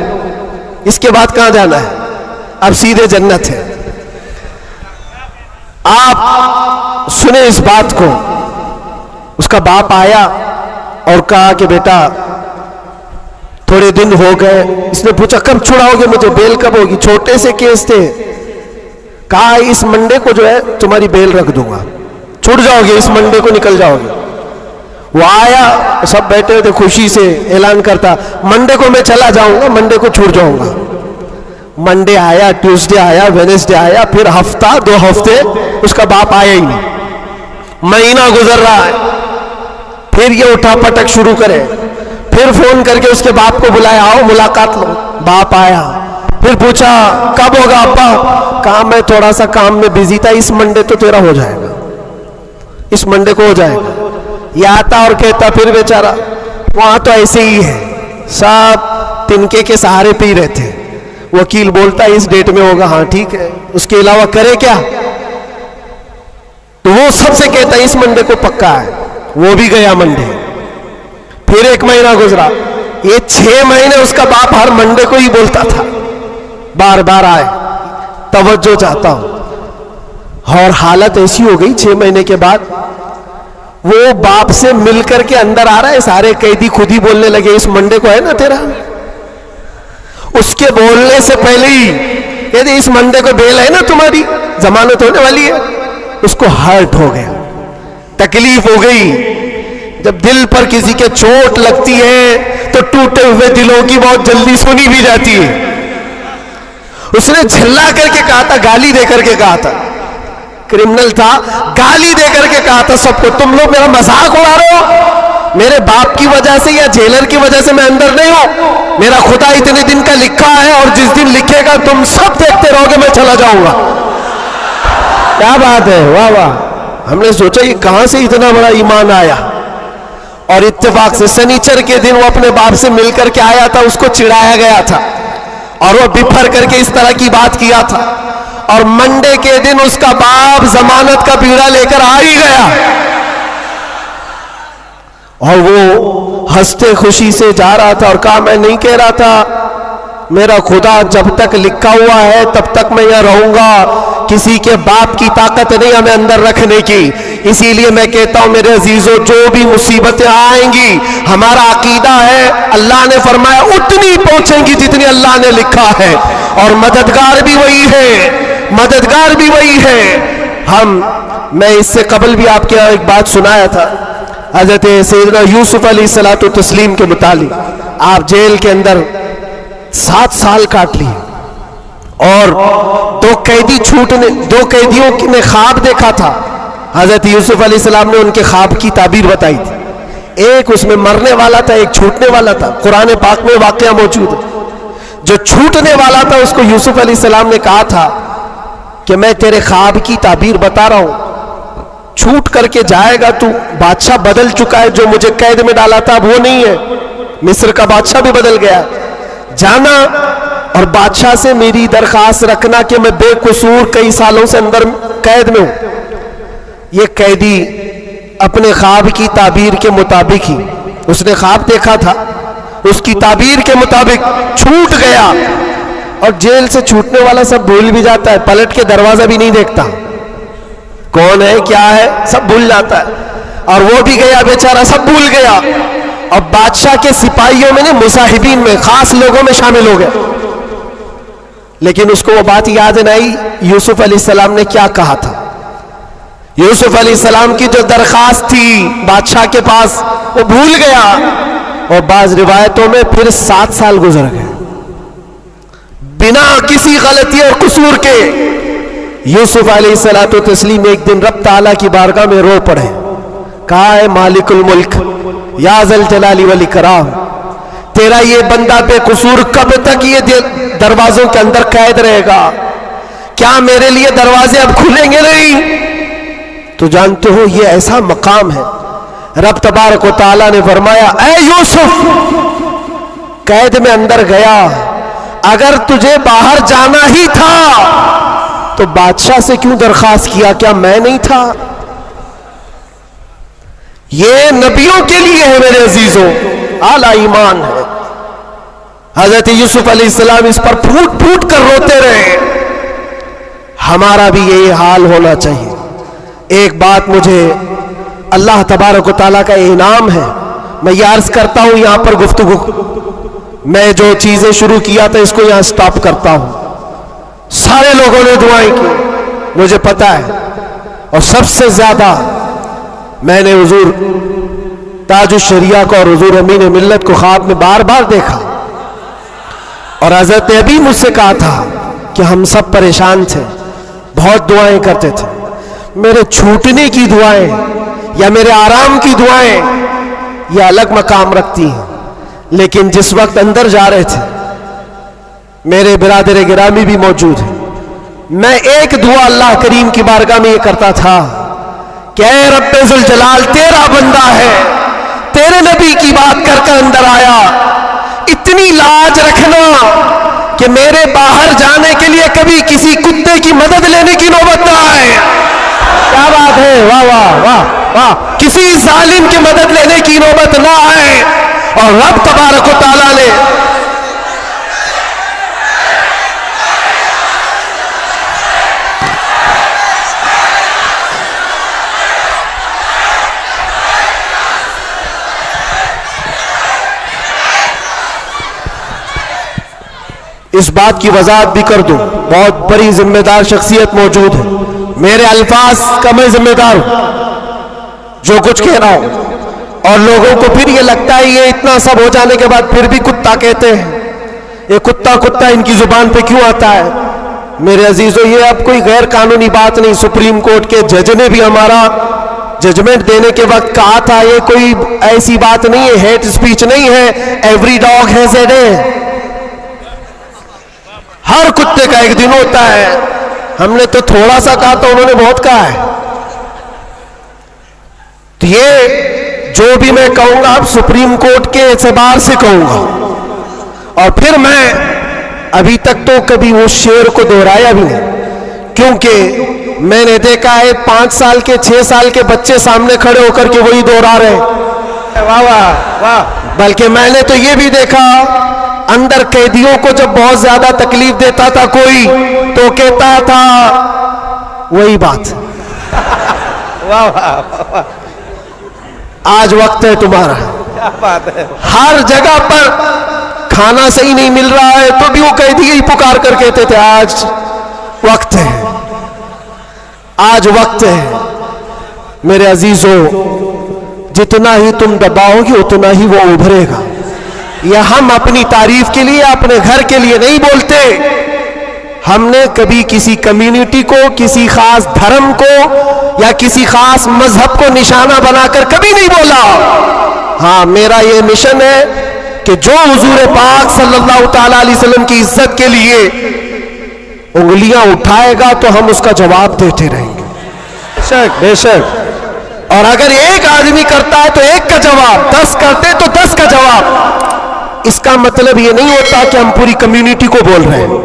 اس کے بعد کہاں جانا ہے, اب سیدھے جنت ہے. آپ سنیں اس بات کو. اس کا باپ آیا اور کہا کہ بیٹا تھوڑے دن ہو گئے. اس نے پوچھا کب چھڑاؤ گے مجھے, بیل کب ہوگی؟ چھوٹے سے کیس تھے. کہا اس منڈے کو جو ہے تمہاری بیل رکھ دوں گا, چھوٹ جاؤ گے, اس منڈے کو نکل جاؤ گے. وہ آیا, سب بیٹھے ہوئے تھے, خوشی سے اعلان کرتا منڈے کو میں چلا جاؤں گا, منڈے کو چھوڑ جاؤں گا. منڈے آیا, ٹیوزڈے آیا, وینسڈے آیا, پھر ہفتہ 2 ہفتے اس کا باپ آیا ہی نہیں. مہینہ گزر رہا ہے, پھر یہ اٹھا پٹک شروع کرے. پھر فون کر کے اس کے باپ کو بلایا, آؤ ملاقات لو. باپ آیا, پھر پوچھا کب ہوگا ابا؟ کہا میں تھوڑا سا کام میں بزی تھا, اس منڈے تو تیرا ہو جائے گا, اس منڈے کو ہو جائے گا. یہ آتا اور کہتا پھر بیچارہ وہاں تو ایسے ہی ہے, سب تنکے کے سہارے پہ ہی رہتے. وکیل بولتا اس ڈیٹ میں ہوگا, ہاں ٹھیک ہے, اس کے علاوہ کرے کیا؟ تو وہ سب سے کہتا اس منڈے کو پکا ہے. وہ بھی گیا منڈے. پھر 1 مہینہ گزرا, یہ 6 مہینے اس کا باپ ہر منڈے کو ہی بولتا تھا, بار بار آئے, توجہ چاہتا ہوں. اور حالت ایسی ہو گئی 6 مہینے کے بعد وہ باپ سے مل کر کے اندر آ رہا ہے, سارے قیدی خود ہی بولنے لگے اس منڈے کو ہے نا تیرا. اس کے بولنے سے پہلے ہی کہتے اس منڈے کو بیل ہے نا تمہاری, ضمانت ہونے والی ہے. اس کو ہرٹ ہو گیا, تکلیف ہو گئی. جب دل پر کسی کے چوٹ لگتی ہے تو ٹوٹے ہوئے دلوں کی بہت جلدی سنی بھی جاتی ہے. اس نے جھلا کر کے کہا تھا, گالی دے کر کے کہا تھا, کرمنل تھا, گالی دے کر کے کہا تھا سب کو تم لوگ میرا مذاق اڑا رہے ہو, میرے باپ کی وجہ سے یا جیلر کی وجہ سے میں اندر نہیں ہوں, میرا خدا اتنے دن کا لکھا ہے اور جس دن لکھے گا تم سب دیکھتے رہو گے, میں چلا جاؤں گا. کیا بات ہے, واہ واہ. ہم نے سوچا یہ کہاں سے اتنا بڑا ایمان آیا. اور اتفاق سے سنیچر کے دن وہ اپنے باپ سے مل کر کے آیا تھا, اس کو چڑھایا گیا تھا اور وہ بپھر کر کے اس طرح کی بات کیا تھا, اور منڈے کے دن اس کا باپ ضمانت کا بیڑا لے کر آ ہی گیا اور وہ ہنستے خوشی سے جا رہا تھا اور کہا میں نہیں کہہ رہا تھا میرا خدا جب تک لکھا ہوا ہے تب تک میں یہاں رہوں گا, کسی کے باپ کی طاقت نہیں ہمیں اندر رکھنے کی, اسی لیے میں کہتا ہوں میرے عزیزوں جو بھی مصیبتیں آئیں گی ہمارا عقیدہ ہے اللہ نے فرمایا اتنی پہنچیں گی جتنی اللہ نے لکھا ہے, اور مددگار بھی وہی ہے, مددگار بھی وہی ہے. میں اس سے قبل بھی آپ کے ایک بات سنایا تھا حضرت سیدنا یوسف علیہ الصلوۃ والتسلیم کے متعلق. آپ جیل کے اندر 7 سال کاٹ لیے اور دو قیدیوں نے خواب دیکھا تھا. حضرت یوسف علیہ السلام نے ان کے خواب کی تعبیر بتائی تھی, ایک اس میں مرنے والا تھا ایک چھوٹنے والا تھا. قرآن پاک میں واقعہ موجود ہے. جو چھوٹنے والا تھا اس کو یوسف علیہ السلام نے کہا تھا کہ میں تیرے خواب کی تعبیر بتا رہا ہوں, چھوٹ کر کے جائے گا تو, بادشاہ بدل چکا ہے, جو مجھے قید میں ڈالا تھا وہ نہیں ہے, مصر کا بادشاہ بھی بدل گیا, جانا اور بادشاہ سے میری درخواست رکھنا کہ میں بے قصور کئی سالوں سے اندر قید میں ہوں. یہ قیدی اپنے خواب کی تعبیر کے مطابق ہی, اس نے خواب دیکھا تھا اس کی تعبیر کے مطابق چھوٹ گیا, اور جیل سے چھوٹنے والا سب بھول بھی جاتا ہے, پلٹ کے دروازہ بھی نہیں دیکھتا کون ہے کیا ہے, سب بھول جاتا ہے, اور وہ بھی گیا بیچارہ سب بھول گیا, اور بادشاہ کے سپاہیوں میں مصاحبین میں خاص لوگوں میں شامل ہو گیا. لیکن اس کو وہ بات یاد نہ آئی یوسف علیہ السلام نے کیا کہا تھا. یوسف علیہ السلام کی جو درخواست تھی بادشاہ کے پاس وہ بھول گیا, اور بعض روایتوں میں پھر 7 سال گزر گئے بنا کسی غلطی اور قصور کے. یوسف علیہ الصلوۃ والتسلیم ایک دن رب تعالیٰ کی بارگاہ میں رو پڑے, کہا ہے مالک الملک یا ذل جلال والاکرام, تیرا یہ بندہ بے قصور کب تک یہ دروازوں کے اندر قید رہے گا, کیا میرے لیے دروازے اب کھلیں گے نہیں؟ تو جانتے ہو یہ ایسا مقام ہے, رب تبارک و تعالیٰ نے فرمایا اے یوسف قید میں اندر گیا, اگر تجھے باہر جانا ہی تھا تو بادشاہ سے کیوں درخواست کیا, کیا میں نہیں تھا؟ یہ نبیوں کے لیے ہے میرے عزیزوں, اعلیٰ ایمان ہے. حضرت یوسف علیہ السلام اس پر پھوٹ پھوٹ کر روتے رہے. ہمارا بھی یہی حال ہونا چاہیے. ایک بات مجھے اللہ تبارک و تعالیٰ کا انعام ہے, میں یہ عرض کرتا ہوں یہاں پر گفتگو, میں جو چیزیں شروع کیا تھا اس کو یہاں سٹاپ کرتا ہوں. سارے لوگوں نے دعائیں کی مجھے پتا ہے, اور سب سے زیادہ میں نے حضور تاج الشریعہ کو اور حضور امین ملت کو خواب میں بار بار دیکھا, اور حضرت ابھی مجھ سے کہا تھا کہ ہم سب پریشان تھے, بہت دعائیں کرتے تھے. میرے چھوٹنے کی دعائیں یا میرے آرام کی دعائیں یہ الگ مقام رکھتی ہیں, لیکن جس وقت اندر جا رہے تھے میرے برادر گرامی بھی موجود ہیں, میں ایک دعا اللہ کریم کی بارگاہ میں یہ کرتا تھا کہ اے رب ذوالجلال تیرا بندہ ہے, تیرے نبی کی بات کر کر اندر آیا, اتنی لاج رکھنا کہ میرے باہر جانے کے لیے کبھی کسی کتے کی مدد لینے کی نوبت نہ آئے. کیا بات ہے, واہ واہ واہ واہ, کسی ظالم کی مدد لینے کی نوبت نہ آئے. اور رب تبارک و تعالیٰ نے اس بات کی وضاحت بھی کر دوں, بہت بڑی ذمہ دار شخصیت موجود ہے, میرے الفاظ کا میں ذمہ دار ہوں جو کچھ کہہ رہا ہوں, اور لوگوں کو پھر یہ لگتا ہے یہ اتنا سب ہو جانے کے بعد پھر بھی کتا کہتے ہیں, یہ کتا کتا ان کی زبان پہ کیوں آتا ہے؟ میرے عزیزو یہ اب کوئی غیر قانونی بات نہیں, سپریم کورٹ کے جج نے بھی ہمارا ججمنٹ دینے کے وقت کہا تھا یہ کوئی ایسی بات نہیں ہے, ہیٹ اسپیچ نہیں ہے, every dog has a day, ہر کتے کا ایک دن ہوتا ہے. ہم نے تو تھوڑا سا کہا تو انہوں نے بہت کہا ہے. تو یہ جو بھی میں کہوں گا اب سپریم کورٹ کے اعتبار سے کہوں گا، اور پھر میں ابھی تک تو کبھی وہ شعر کو دہرایا بھی نہیں، کیونکہ میں نے دیکھا ہے 5 سال کے 6 سال کے بچے سامنے کھڑے ہو کر کے وہی دوہرا رہے ہیں۔ واہ واہ واہ۔ بلکہ میں نے تو یہ بھی دیکھا اندر قیدیوں کو جب بہت زیادہ تکلیف دیتا تھا کوئی تو کہتا تھا وہی بات، واہ واہ، آج وقت ہے تمہارا۔ کیا بات ہے۔ ہر جگہ پر کھانا صحیح نہیں مل رہا ہے تو بھی وہ قیدی ہی پکار کر کہتے تھے آج وقت ہے، آج وقت ہے۔ میرے عزیزو، جتنا ہی تم دباؤ گے اتنا ہی وہ ابھرے گا۔ یہ ہم اپنی تعریف کے لیے اپنے گھر کے لیے نہیں بولتے، ہم نے کبھی کسی کمیونٹی کو، کسی خاص دھرم کو یا کسی خاص مذہب کو نشانہ بنا کر کبھی نہیں بولا۔ ہاں، میرا یہ مشن ہے کہ جو حضور پاک صلی اللہ تعالی علیہ وسلم کی عزت کے لیے انگلیاں اٹھائے گا تو ہم اس کا جواب دیتے رہیں گے، بے شک بے شک۔ اور اگر ایک آدمی کرتا ہے تو ایک کا جواب، 10 کرتے تو 10 کا جواب۔ اس کا مطلب یہ نہیں ہوتا کہ ہم پوری کمیونٹی کو بول رہے ہیں،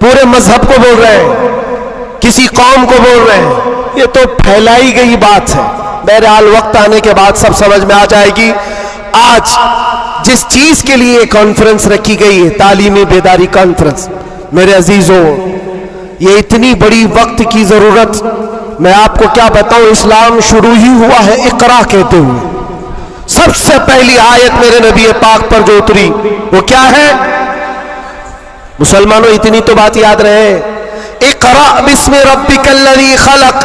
پورے مذہب کو بول رہے ہیں، کسی قوم کو بول رہے ہیں، یہ تو پھیلائی گئی بات ہے۔ بہرحال وقت آنے کے بعد سب سمجھ میں آ جائے گی۔ آج جس چیز کے لیے کانفرنس رکھی گئی ہے، تعلیمی بیداری کانفرنس، میرے عزیزوں، یہ اتنی بڑی وقت کی ضرورت، میں آپ کو کیا بتاؤں، اسلام شروع ہی ہوا ہے اقرا کہتے ہوئے۔ سب سے پہلی آیت میرے نبی پاک پر جو اتری وہ کیا ہے؟ مسلمانوں اتنی تو بات یاد رہے، اقرا بسم ربک الذی خلق۔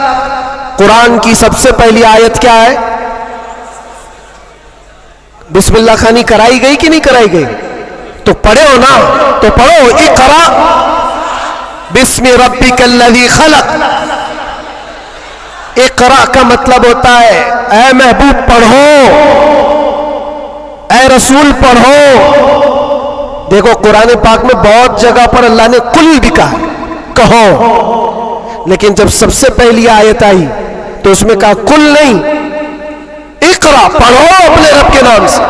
قرآن کی سب سے پہلی آیت کیا ہے؟ بسم اللہ خانی کرائی گئی کہ نہیں کرائی گئی؟ تو پڑھے ہو نا، تو پڑھو اقرا بسم ربک الذی خلق۔ اقرا کا مطلب ہوتا ہے اے محبوب پڑھو، اے رسول پڑھو۔ دیکھو قرآن پاک میں بہت جگہ پر اللہ نے قل بھی کہا، کہو، لیکن جب سب سے پہلی آیت آئی تو اس میں کہا قل نہیں، اقرا، پڑھو اپنے رب کے نام سے۔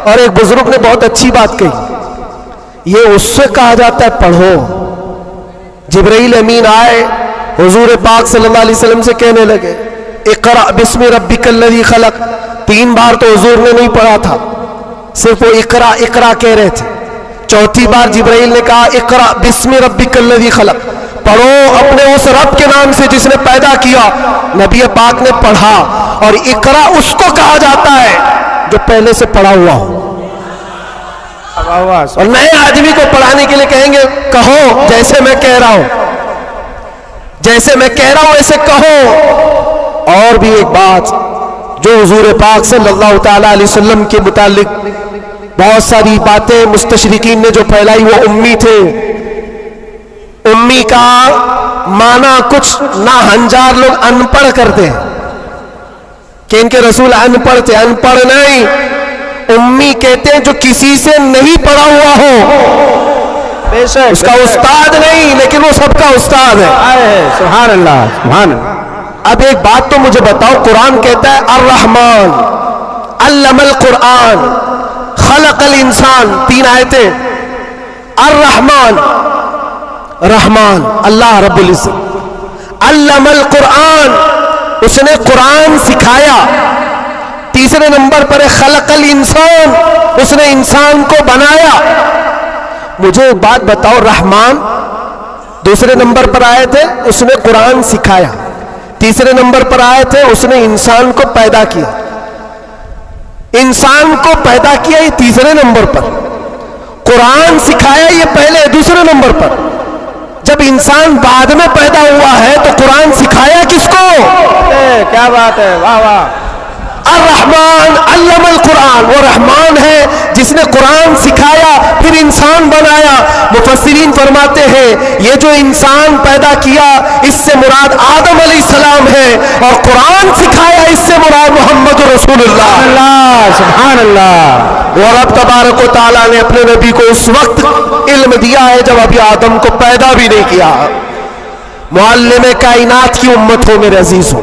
اور ایک بزرگ نے بہت اچھی بات کہی، یہ اس سے کہا جاتا ہے پڑھو۔ جبرائیل امین آئے حضور پاک صلی اللہ علیہ وسلم سے کہنے لگے اقرا بسم ربک الذی خلق۔ 3 بار تو حضور نے نہیں پڑھا تھا، صرف وہ اقرا اقرا کہہ رہے تھے۔ 4تھی بار جبرائیل نے کہا اقرا بسم ربک الذی خلق، پڑھو اپنے اس رب کے نام سے جس نے پیدا کیا۔ نبی پاک نے پڑھا، اور اقرا اس کو کہا جاتا ہے جو پہلے سے پڑھا ہوا ہو۔ اور نئے آدمی کو پڑھانے کے لیے کہیں گے کہو جیسے میں کہہ رہا ہوں، جیسے میں کہہ رہا ہوں ایسے کہو۔ اور بھی ایک بات جو حضور پاک صلی اللہ تعالی علیہ وسلم کے متعلق بہت ساری باتیں مستشرقین نے جو پھیلائی، وہ امی تھے۔ امی کا معنی کچھ نہ ہنجار لوگ ان پڑھ کرتے ہیں کہ ان کے رسول ان پڑھ تھے، ان پڑھ نہیں، امی کہتے ہیں جو کسی سے نہیں پڑھا ہوا ہو، بے شک، اس کا استاد نہیں لیکن وہ سب کا استاد ہے۔ سبحان اللہ سبحان اللہ۔ اب ایک بات تو مجھے بتاؤ، قرآن کہتا ہے الرحمن علم القرآن خلق الانسان، 3 آیتیں۔ الرحمن، رحمان اللہ رب العزت، علم القرآن، اس نے قرآن سکھایا۔ تیسرے نمبر پر خلق الانسان، اس نے انسان کو بنایا۔ مجھے ایک بات بتاؤ، رحمان دوسرے نمبر پر آئے تھے، اس نے قرآن سکھایا۔ تیسرے نمبر پر آئے تھے، اس نے انسان کو پیدا کیا۔ انسان کو پیدا کیا یہ تیسرے نمبر پر، قرآن سکھایا یہ پہلے دوسرے نمبر پر۔ جب انسان بعد میں پیدا ہوا ہے تو قرآن سکھایا کس کو؟ کیا بات ہے، واہ واہ۔ الرحمن علم القرآن، وہ رحمان ہے جس نے قرآن سکھایا پھر انسان بنایا۔ مفسرین فرماتے ہیں یہ جو انسان پیدا کیا اس سے مراد آدم علیہ السلام ہے، اور قرآن سکھایا اس سے مراد محمد رسول اللہ۔ سبحان اللہ۔ اور رب تبارک و تعالیٰ نے اپنے نبی کو اس وقت علم دیا ہے جب ابھی آدم کو پیدا بھی نہیں کیا۔ معلم کائنات کی امت ہو میرے عزیزوں،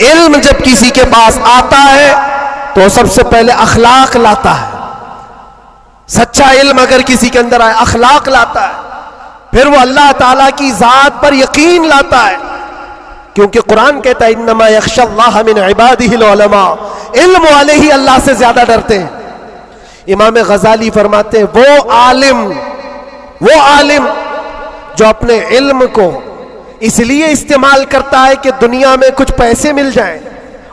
علم جب کسی کے پاس آتا ہے تو سب سے پہلے اخلاق لاتا ہے. سچا علم اگر کسی کے اندر آئے اخلاق لاتا ہے, پھر وہ اللہ تعالیٰ کی ذات پر یقین لاتا ہے, کیونکہ قرآن کہتا ہے انما یخشی اللہ من عبادہ العلماء, علم والے ہی اللہ سے زیادہ ڈرتے ہیں. امام غزالی فرماتے ہیں وہ عالم جو اپنے علم کو اس لیے استعمال کرتا ہے کہ دنیا میں کچھ پیسے مل جائیں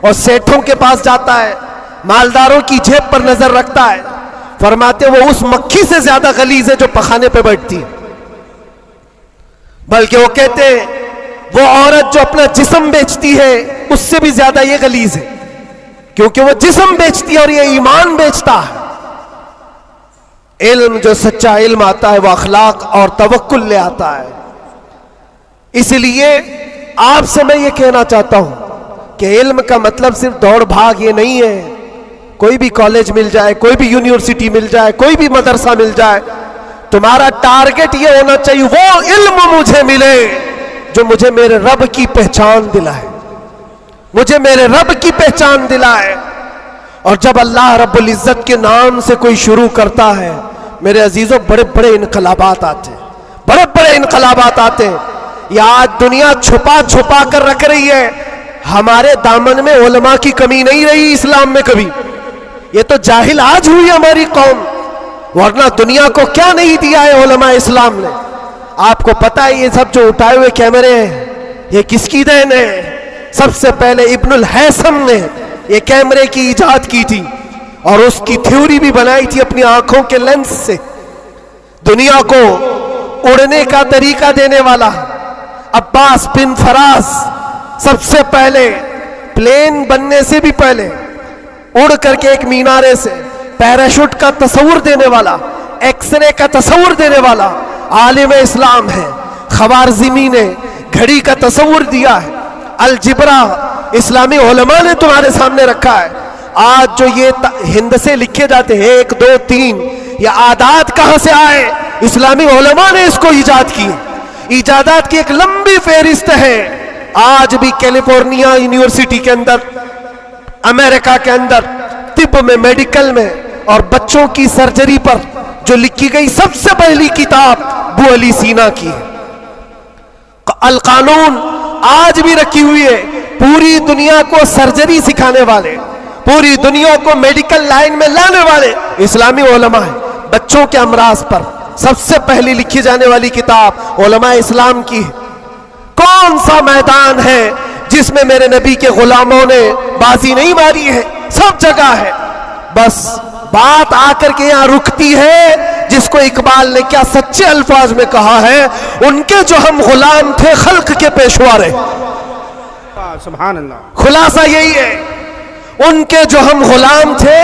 اور سیٹھوں کے پاس جاتا ہے, مالداروں کی جیب پر نظر رکھتا ہے, فرماتے وہ اس مکھی سے زیادہ غلیظ ہے جو پخانے پہ بیٹھتی ہے. بلکہ وہ کہتے ہیں وہ عورت جو اپنا جسم بیچتی ہے اس سے بھی زیادہ یہ غلیظ ہے, کیونکہ وہ جسم بیچتی ہے اور یہ ایمان بیچتا ہے. علم جو سچا علم آتا ہے وہ اخلاق اور توکل لے آتا ہے. اس لیے آپ سے میں یہ کہنا چاہتا ہوں کہ علم کا مطلب صرف دوڑ بھاگ یہ نہیں ہے. کوئی بھی کالج مل جائے, کوئی بھی یونیورسٹی مل جائے, کوئی بھی مدرسہ مل جائے, تمہارا ٹارگٹ یہ ہونا چاہیے وہ علم مجھے ملے جو مجھے میرے رب کی پہچان دلائے, مجھے میرے رب کی پہچان دلائے. اور جب اللہ رب العزت کے نام سے کوئی شروع کرتا ہے میرے عزیزوں بڑے بڑے انقلابات آتے ہیں, بڑے بڑے انقلابات آتے ہیں. یہ آج دنیا چھپا چھپا کر رکھ رہی ہے, ہمارے دامن میں علماء کی کمی نہیں رہی اسلام میں کبھی. یہ تو جاہل آج ہوئی ہماری قوم, ورنہ دنیا کو کیا نہیں دیا ہے علماء اسلام نے. آپ کو پتا ہے یہ سب جو اٹھائے ہوئے کیمرے ہیں یہ کس کی دین ہے؟ سب سے پہلے ابن الحیثم نے یہ کیمرے کی ایجاد کی تھی اور اس کی تھیوری بھی بنائی تھی اپنی آنکھوں کے لینس سے. دنیا کو اڑنے کا طریقہ دینے والا عباس بن فراز سب سے پہلے پلین بننے سے بھی پہلے اڑ کر کے ایک مینارے سے پیراشوٹ کا تصور دینے والا, ایکس رے کا تصور دینے والا عالم اسلام ہے. خوارزمی نے گھڑی کا تصور دیا ہے. الجبرا اسلامی علماء نے تمہارے سامنے رکھا ہے. آج جو یہ ہند سے لکھے جاتے ہیں 1 2 3 یہ عادات کہاں سے آئے؟ اسلامی علماء نے اس کو ایجاد کی. ایجادات کی ایک لمبی فہرست ہے. آج بھی کیلیفورنیا یونیورسٹی کے اندر, امریکہ کے اندر طب میں, میڈیکل میں اور بچوں کی سرجری پر جو لکھی گئی سب سے پہلی کتاب ابو علی سینا کی ہے. القانون آج بھی رکھی ہوئی ہے. پوری دنیا کو سرجری سکھانے والے, پوری دنیا کو میڈیکل لائن میں لانے والے اسلامی علماء ہیں. بچوں کے امراض پر سب سے پہلی لکھی جانے والی کتاب علماء اسلام کی ہے. کون سا میدان ہے جس میں میرے نبی کے غلاموں نے بازی نہیں ماری ہے؟ سب جگہ ہے. بس بات آ کر کے یہاں رکتی ہے جس کو اقبال نے کیا سچے الفاظ میں کہا ہے, ان کے جو ہم غلام تھے خلق کے پیشوا رہے. سبحان اللہ. خلاصہ یہی ہے, ان کے جو ہم غلام تھے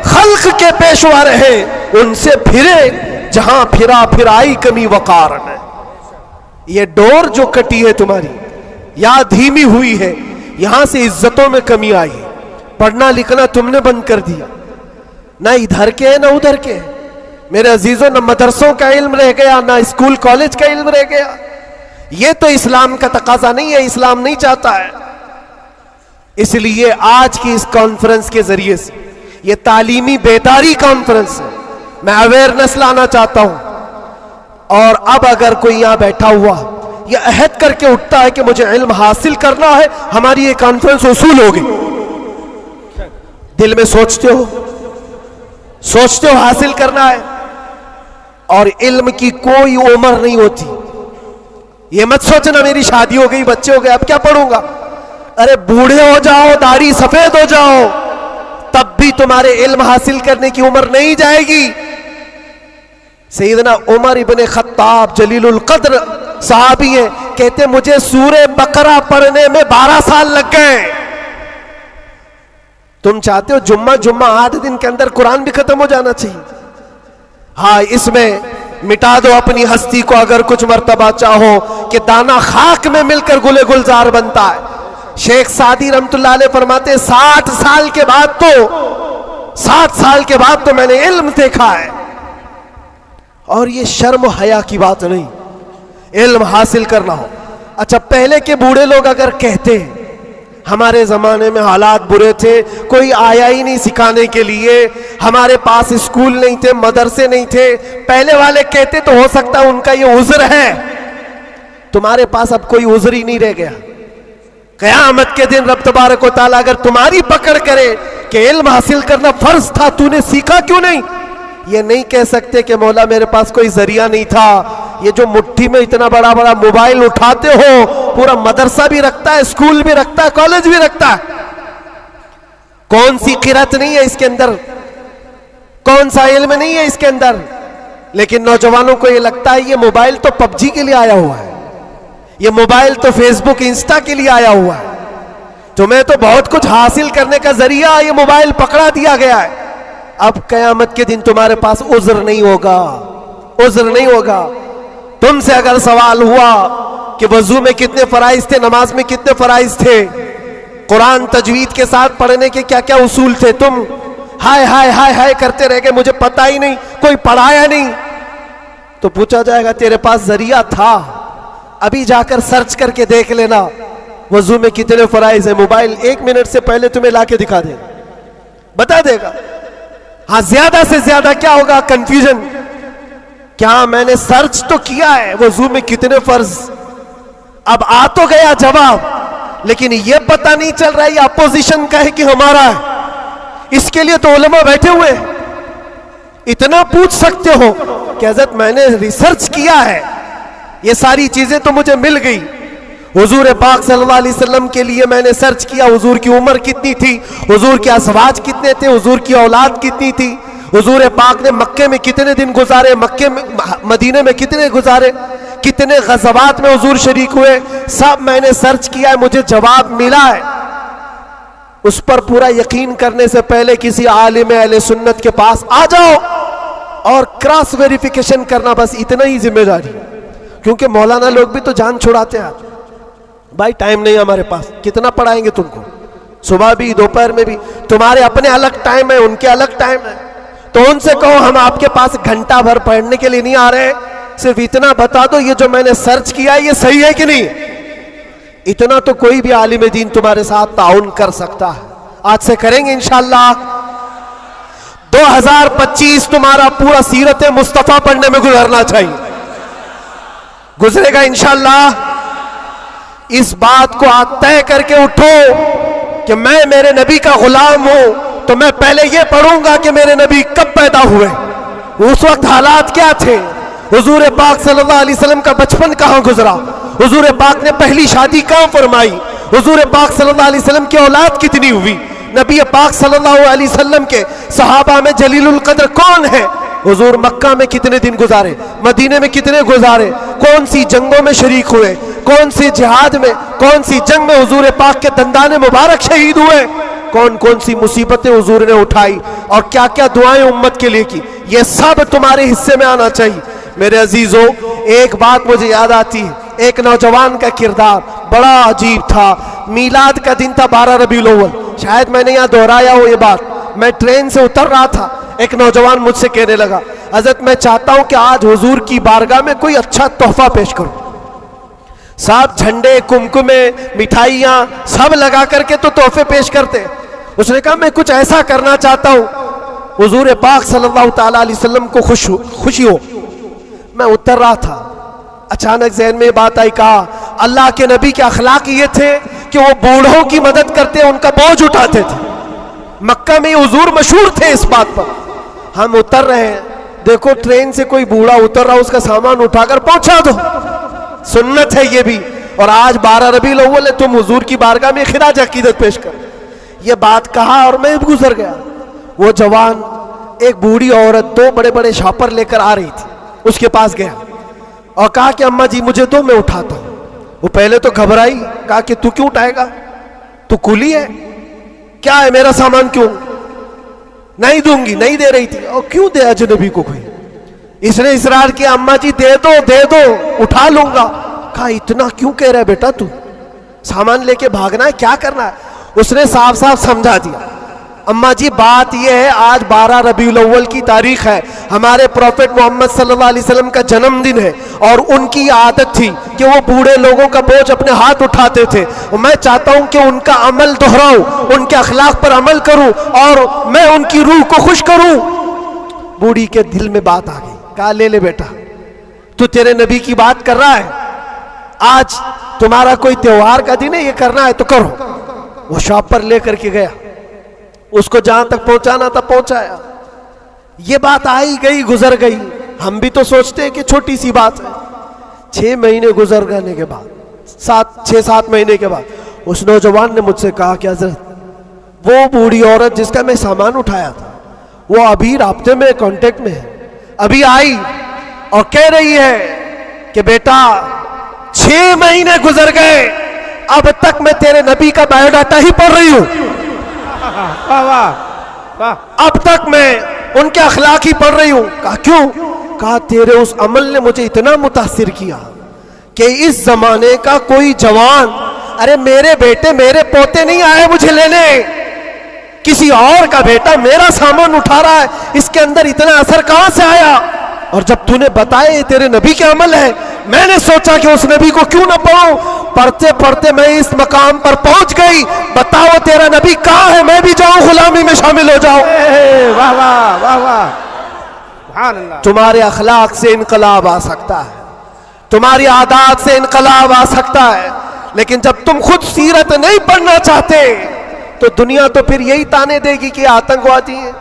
خلق کے پیشوا رہے, ان سے پھرے جہاں پھرا پھرائی کمی وقار میں. یہ ڈور جو کٹی ہے تمہاری یا دھیمی ہوئی ہے, یہاں سے عزتوں میں کمی آئی ہے. پڑھنا لکھنا تم نے بند کر دیا, نہ ادھر کے نہ ادھر کے. میرے عزیزوں نہ مدرسوں کا علم رہ گیا نہ اسکول کالج کا علم رہ گیا. یہ تو اسلام کا تقاضا نہیں ہے, اسلام نہیں چاہتا ہے. اس لیے آج کی اس کانفرنس کے ذریعے سے یہ تعلیمی بیداری کانفرنس ہے, میں اویئرنس لانا چاہتا ہوں. اور اب اگر کوئی یہاں بیٹھا ہوا یہ عہد کر کے اٹھتا ہے کہ مجھے علم حاصل کرنا ہے, ہماری یہ کانفرنس اصول ہوگی. دل میں سوچتے ہو حاصل کرنا ہے, اور علم کی کوئی عمر نہیں ہوتی. یہ مت سوچنا میری شادی ہو گئی, بچے ہو گئے, اب کیا پڑھوں گا. ارے بوڑھے ہو جاؤ, داڑھی سفید ہو جاؤ, تب بھی تمہارے علم حاصل کرنے کی عمر نہیں جائے گی. سیدنا عمر ابن خطاب جلیل القدر صحابی ہیں, کہتے مجھے سورہ بقرہ پڑھنے میں 12 سال لگ گئے. تم چاہتے ہو جمعہ 8 دن کے اندر قرآن بھی ختم ہو جانا چاہیے. ہاں اس میں مٹا دو اپنی ہستی کو اگر کچھ مرتبہ چاہو کہ دانا خاک میں مل کر گلے گلزار بنتا ہے. شیخ سعدی رحمت اللہ علیہ فرماتے 60 سال کے بعد تو میں نے علم دیکھا ہے. اور یہ شرم و حیا کی بات نہیں, علم حاصل کرنا ہو. اچھا پہلے کے بوڑھے لوگ اگر کہتے ہیں ہمارے زمانے میں حالات برے تھے, کوئی آیا ہی نہیں سکھانے کے لیے, ہمارے پاس اسکول نہیں تھے, مدرسے نہیں تھے. پہلے والے کہتے تو ہو سکتا ان کا یہ عذر ہے, تمہارے پاس اب کوئی عذر ہی نہیں رہ گیا. قیامت کے دن رب تبارک و تعالیٰ اگر تمہاری پکڑ کرے کہ علم حاصل کرنا فرض تھا, تو نے سیکھا کیوں نہیں, یہ نہیں کہہ سکتے کہ مولا میرے پاس کوئی ذریعہ نہیں تھا. یہ جو مٹھی میں اتنا بڑا بڑا موبائل اٹھاتے ہو, پورا مدرسہ بھی رکھتا ہے, اسکول بھی رکھتا ہے, کالج بھی رکھتا ہے, کون سی قرت نہیں ہے اس کے اندر, کون سا علم نہیں ہے اس کے اندر. لیکن نوجوانوں کو یہ لگتا ہے یہ موبائل تو پب جی کے لیے آیا ہوا ہے, یہ موبائل تو فیس بک انسٹا کے لیے آیا ہوا ہے, تمہیں تو بہت کچھ حاصل کرنے کا ذریعہ یہ موبائل پکڑا دیا گیا ہے. اب قیامت کے دن تمہارے پاس عذر نہیں ہوگا, عذر نہیں ہوگا. تم سے اگر سوال ہوا کہ وضو میں کتنے فرائض تھے, نماز میں کتنے فرائض تھے, قرآن تجوید کے ساتھ پڑھنے کے کیا کیا اصول تھے, تم ہائے ہائے ہائے ہائے کرتے رہ گئے, مجھے پتہ ہی نہیں, کوئی پڑھایا نہیں, تو پوچھا جائے گا تیرے پاس ذریعہ تھا, ابھی جا کر سرچ کر کے دیکھ لینا وضو میں کتنے فرائض ہیں. موبائل 1 منٹ سے پہلے تمہیں لا کے دکھا دے گا, بتا دے گا. ہاں زیادہ سے زیادہ کیا ہوگا, کنفیوژن, کیا میں نے سرچ تو کیا ہے وضو میں کتنے فرض, اب آ تو گیا جواب, لیکن یہ پتہ نہیں چل رہا یہ اپوزیشن کا ہے کہ ہمارا ہے. اس کے لیے تو علماء بیٹھے ہوئے ہیں. اتنا پوچھ سکتے ہو کہ حضرت میں نے ریسرچ کیا ہے, یہ ساری چیزیں تو مجھے مل گئی. حضور پاک صلی اللہ علیہ وسلم کے لیے میں نے سرچ کیا, حضور کی عمر کتنی تھی, حضور کے ازواج کتنے تھے, حضور کی اولاد کتنی تھی, حضور پاک نے مکے میں کتنے دن گزارے, مکے میں مدینے میں کتنے گزارے, کتنے غزوات میں حضور شریک ہوئے, سب میں نے سرچ کیا ہے, مجھے جواب ملا ہے. اس پر پورا یقین کرنے سے پہلے کسی عالم اہل سنت کے پاس آ جاؤ اور کراس ویریفیکیشن کرنا, بس اتنا ہی ذمہ داری. کیونکہ مولانا لوگ بھی تو جان چھڑاتے ہیں. بھائی ٹائم نہیں ہمارے پاس, کتنا پڑھائیں گے تم کو, صبح بھی دوپہر میں بھی, تمہارے اپنے الگ ٹائم ہے, ان کے الگ ٹائم ہے. تو ان سے کہو ہم آپ کے پاس گھنٹہ بھر پڑھنے کے لیے نہیں آ رہے, صرف اتنا بتا دو یہ جو میں نے سرچ کیا ہے یہ صحیح ہے کہ نہیں. اتنا تو کوئی بھی عالم دین تمہارے ساتھ تعاون کر سکتا ہے. آج سے کریں گے انشاءاللہ. 2025 تمہارا پورا سیرت مصطفیٰ پڑھنے میں گزرنا چاہیے, گزرے گا انشاءاللہ. اس بات کو آج طے کر کے اٹھو کہ میں میرے نبی کا غلام ہوں, تو میں پہلے یہ پڑھوں گا کہ میرے نبی کب پیدا ہوئے, اس وقت حالات کیا تھے, حضور پاک صلی اللہ علیہ وسلم کا بچپن کہاں گزرا, حضور پاک نے پہلی شادی کہاں فرمائی, حضور پاک صلی اللہ علیہ وسلم کی اولاد کتنی ہوئی, نبی پاک صلی اللہ علیہ وسلم کے صحابہ میں جلیل القدر کون ہے, حضور مکہ میں کتنے دن گزارے, مدینے میں کتنے گزارے, کون سی جنگوں میں شریک ہوئے, کون سی جہاد میں, کون سی جنگ میں حضور پاک کے دندان مبارک شہید ہوئے, کون کون سی مصیبتیں حضور نے اٹھائی, اور کیا کیا دعائیں امت کے لیے کی, یہ سب تمہارے حصے میں آنا چاہیے. میرے عزیزوں, ایک بات مجھے یاد آتی ہے, ایک نوجوان کا کردار بڑا عجیب تھا. میلاد کا دن تھا 12 ربیع الاول, شاید میں نے یہاں دہرایا ہو یہ بات. میں ٹرین سے اتر رہا تھا, ایک نوجوان مجھ سے کہنے لگا حضرت میں چاہتا ہوں کہ آج حضور کی بارگاہ میں کوئی اچھا تحفہ پیش کروں. صاحب جھنڈے, کمکمے, مٹھائیاں سب لگا کر کے تو تحفے پیش کرتے. اس نے کہا میں کچھ ایسا کرنا چاہتا ہوں حضور پاک صلی اللہ تعالی علیہ وسلم کو خوشی ہو. میں اتر رہا تھا, اچانک ذہن میں یہ بات آئی, کہا اللہ کے نبی کے اخلاق یہ تھے کہ وہ بوڑھوں کی مدد کرتے, ان کا بوجھ اٹھاتے تھے. مکہ میں حضور مشہور تھے اس بات پر. ہم اتر رہے ہیں, دیکھو ٹرین سے کوئی بوڑھا اتر رہا, اس کا سامان اٹھا کر پہنچا دو, سنت ہے یہ بھی. اور آج 12 ربیع الاول ہے, تم حضور کی بارگاہ میں خراج عقیدت پیش کر. یہ بات کہا اور میں گزر گیا. وہ جوان ایک بوڑھی عورت 2 بڑے بڑے شاپر لے کر آ رہی تھی, اس کے پاس گیا اور کہا کہ اماں جی مجھے دو, میں اٹھاتا ہوں. وہ پہلے تو گھبرائی, کہا کہ تو کیوں اٹھائے گا, تو کولی ہے, کیا ہے میرا سامان کیوں, نہیں دوں گی, نہیں دے رہی تھی. اور کیوں دے اجنبی کو کوئی, اس نے اصرار کیا اماں جی دے دو دے دو, اٹھا لوں گا. کہا اتنا کیوں کہہ رہا ہے بیٹا, تو سامان لے کے بھاگنا ہے, کیا کرنا ہے. اس نے صاف صاف سمجھا دیا, اماں جی بات یہ ہے آج 12 ربیع الاول کی تاریخ ہے، ہمارے پروفٹ محمد صلی اللہ علیہ وسلم کا جنم دن ہے، اور ان کی عادت تھی کہ وہ بوڑھے لوگوں کا بوجھ اپنے ہاتھ اٹھاتے تھے، اور میں چاہتا ہوں کہ ان کا عمل دہراؤں، ان کے اخلاق پر عمل کروں اور میں ان کی روح کو خوش کروں۔ بوڑھی کے دل میں بات آ گئی، کہا لے لے بیٹا، تو تیرے نبی کی بات کر رہا ہے، آج تمہارا کوئی تہوار کا دن ہے، یہ کرنا ہے تو کرو۔ وہ شاپ پر لے کر کے گیا، اس کو جہاں تک پہنچانا تھا پہنچایا۔ یہ بات آئی گئی گزر گئی، ہم بھی تو سوچتے ہیں کہ چھوٹی سی بات ہے۔ 6 مہینے گزر جانے کے بعد، 6-7 مہینے کے بعد اس نوجوان نے مجھ سے کہا کہ حضرت وہ بوڑھی عورت جس کا میں سامان اٹھایا تھا وہ ابھی رابطے میں کانٹیکٹ میں ہے، ابھی آئی اور کہہ رہی ہے کہ بیٹا 6 مہینے گزر گئے، اب تک میں تیرے نبی کا بایو ڈاٹا ہی پڑھ رہی ہوں، اب تک میں ان کے اخلاق ہی پڑھ رہی ہوں۔ کہا کیوں؟ کہا تیرے اس عمل نے مجھے اتنا متاثر کیا کہ اس زمانے کا کوئی جوان، ارے میرے بیٹے میرے پوتے نہیں آئے مجھے لینے، کسی اور کا بیٹا میرا سامان اٹھا رہا ہے، اس کے اندر اتنا اثر کہاں سے آیا؟ اور جب تو نے بتایا یہ تیرے نبی کے عمل ہے، میں نے سوچا کہ اس نبی کو کیوں نہ پڑھوں، پڑھتے پڑھتے میں اس مقام پر پہنچ گئی۔ بتاؤ تیرا نبی کہاں ہے، میں بھی جاؤں غلامی میں شامل ہو جاؤں۔ واہ واہ واہ واہ، سبحان اللہ۔ تمہارے اخلاق سے انقلاب آ سکتا ہے، تمہاری عادات سے انقلاب آ سکتا ہے، لیکن جب تم خود سیرت نہیں پڑھنا چاہتے تو دنیا تو پھر یہی تانے دے گی کہ یہ آتنکوادی ہیں،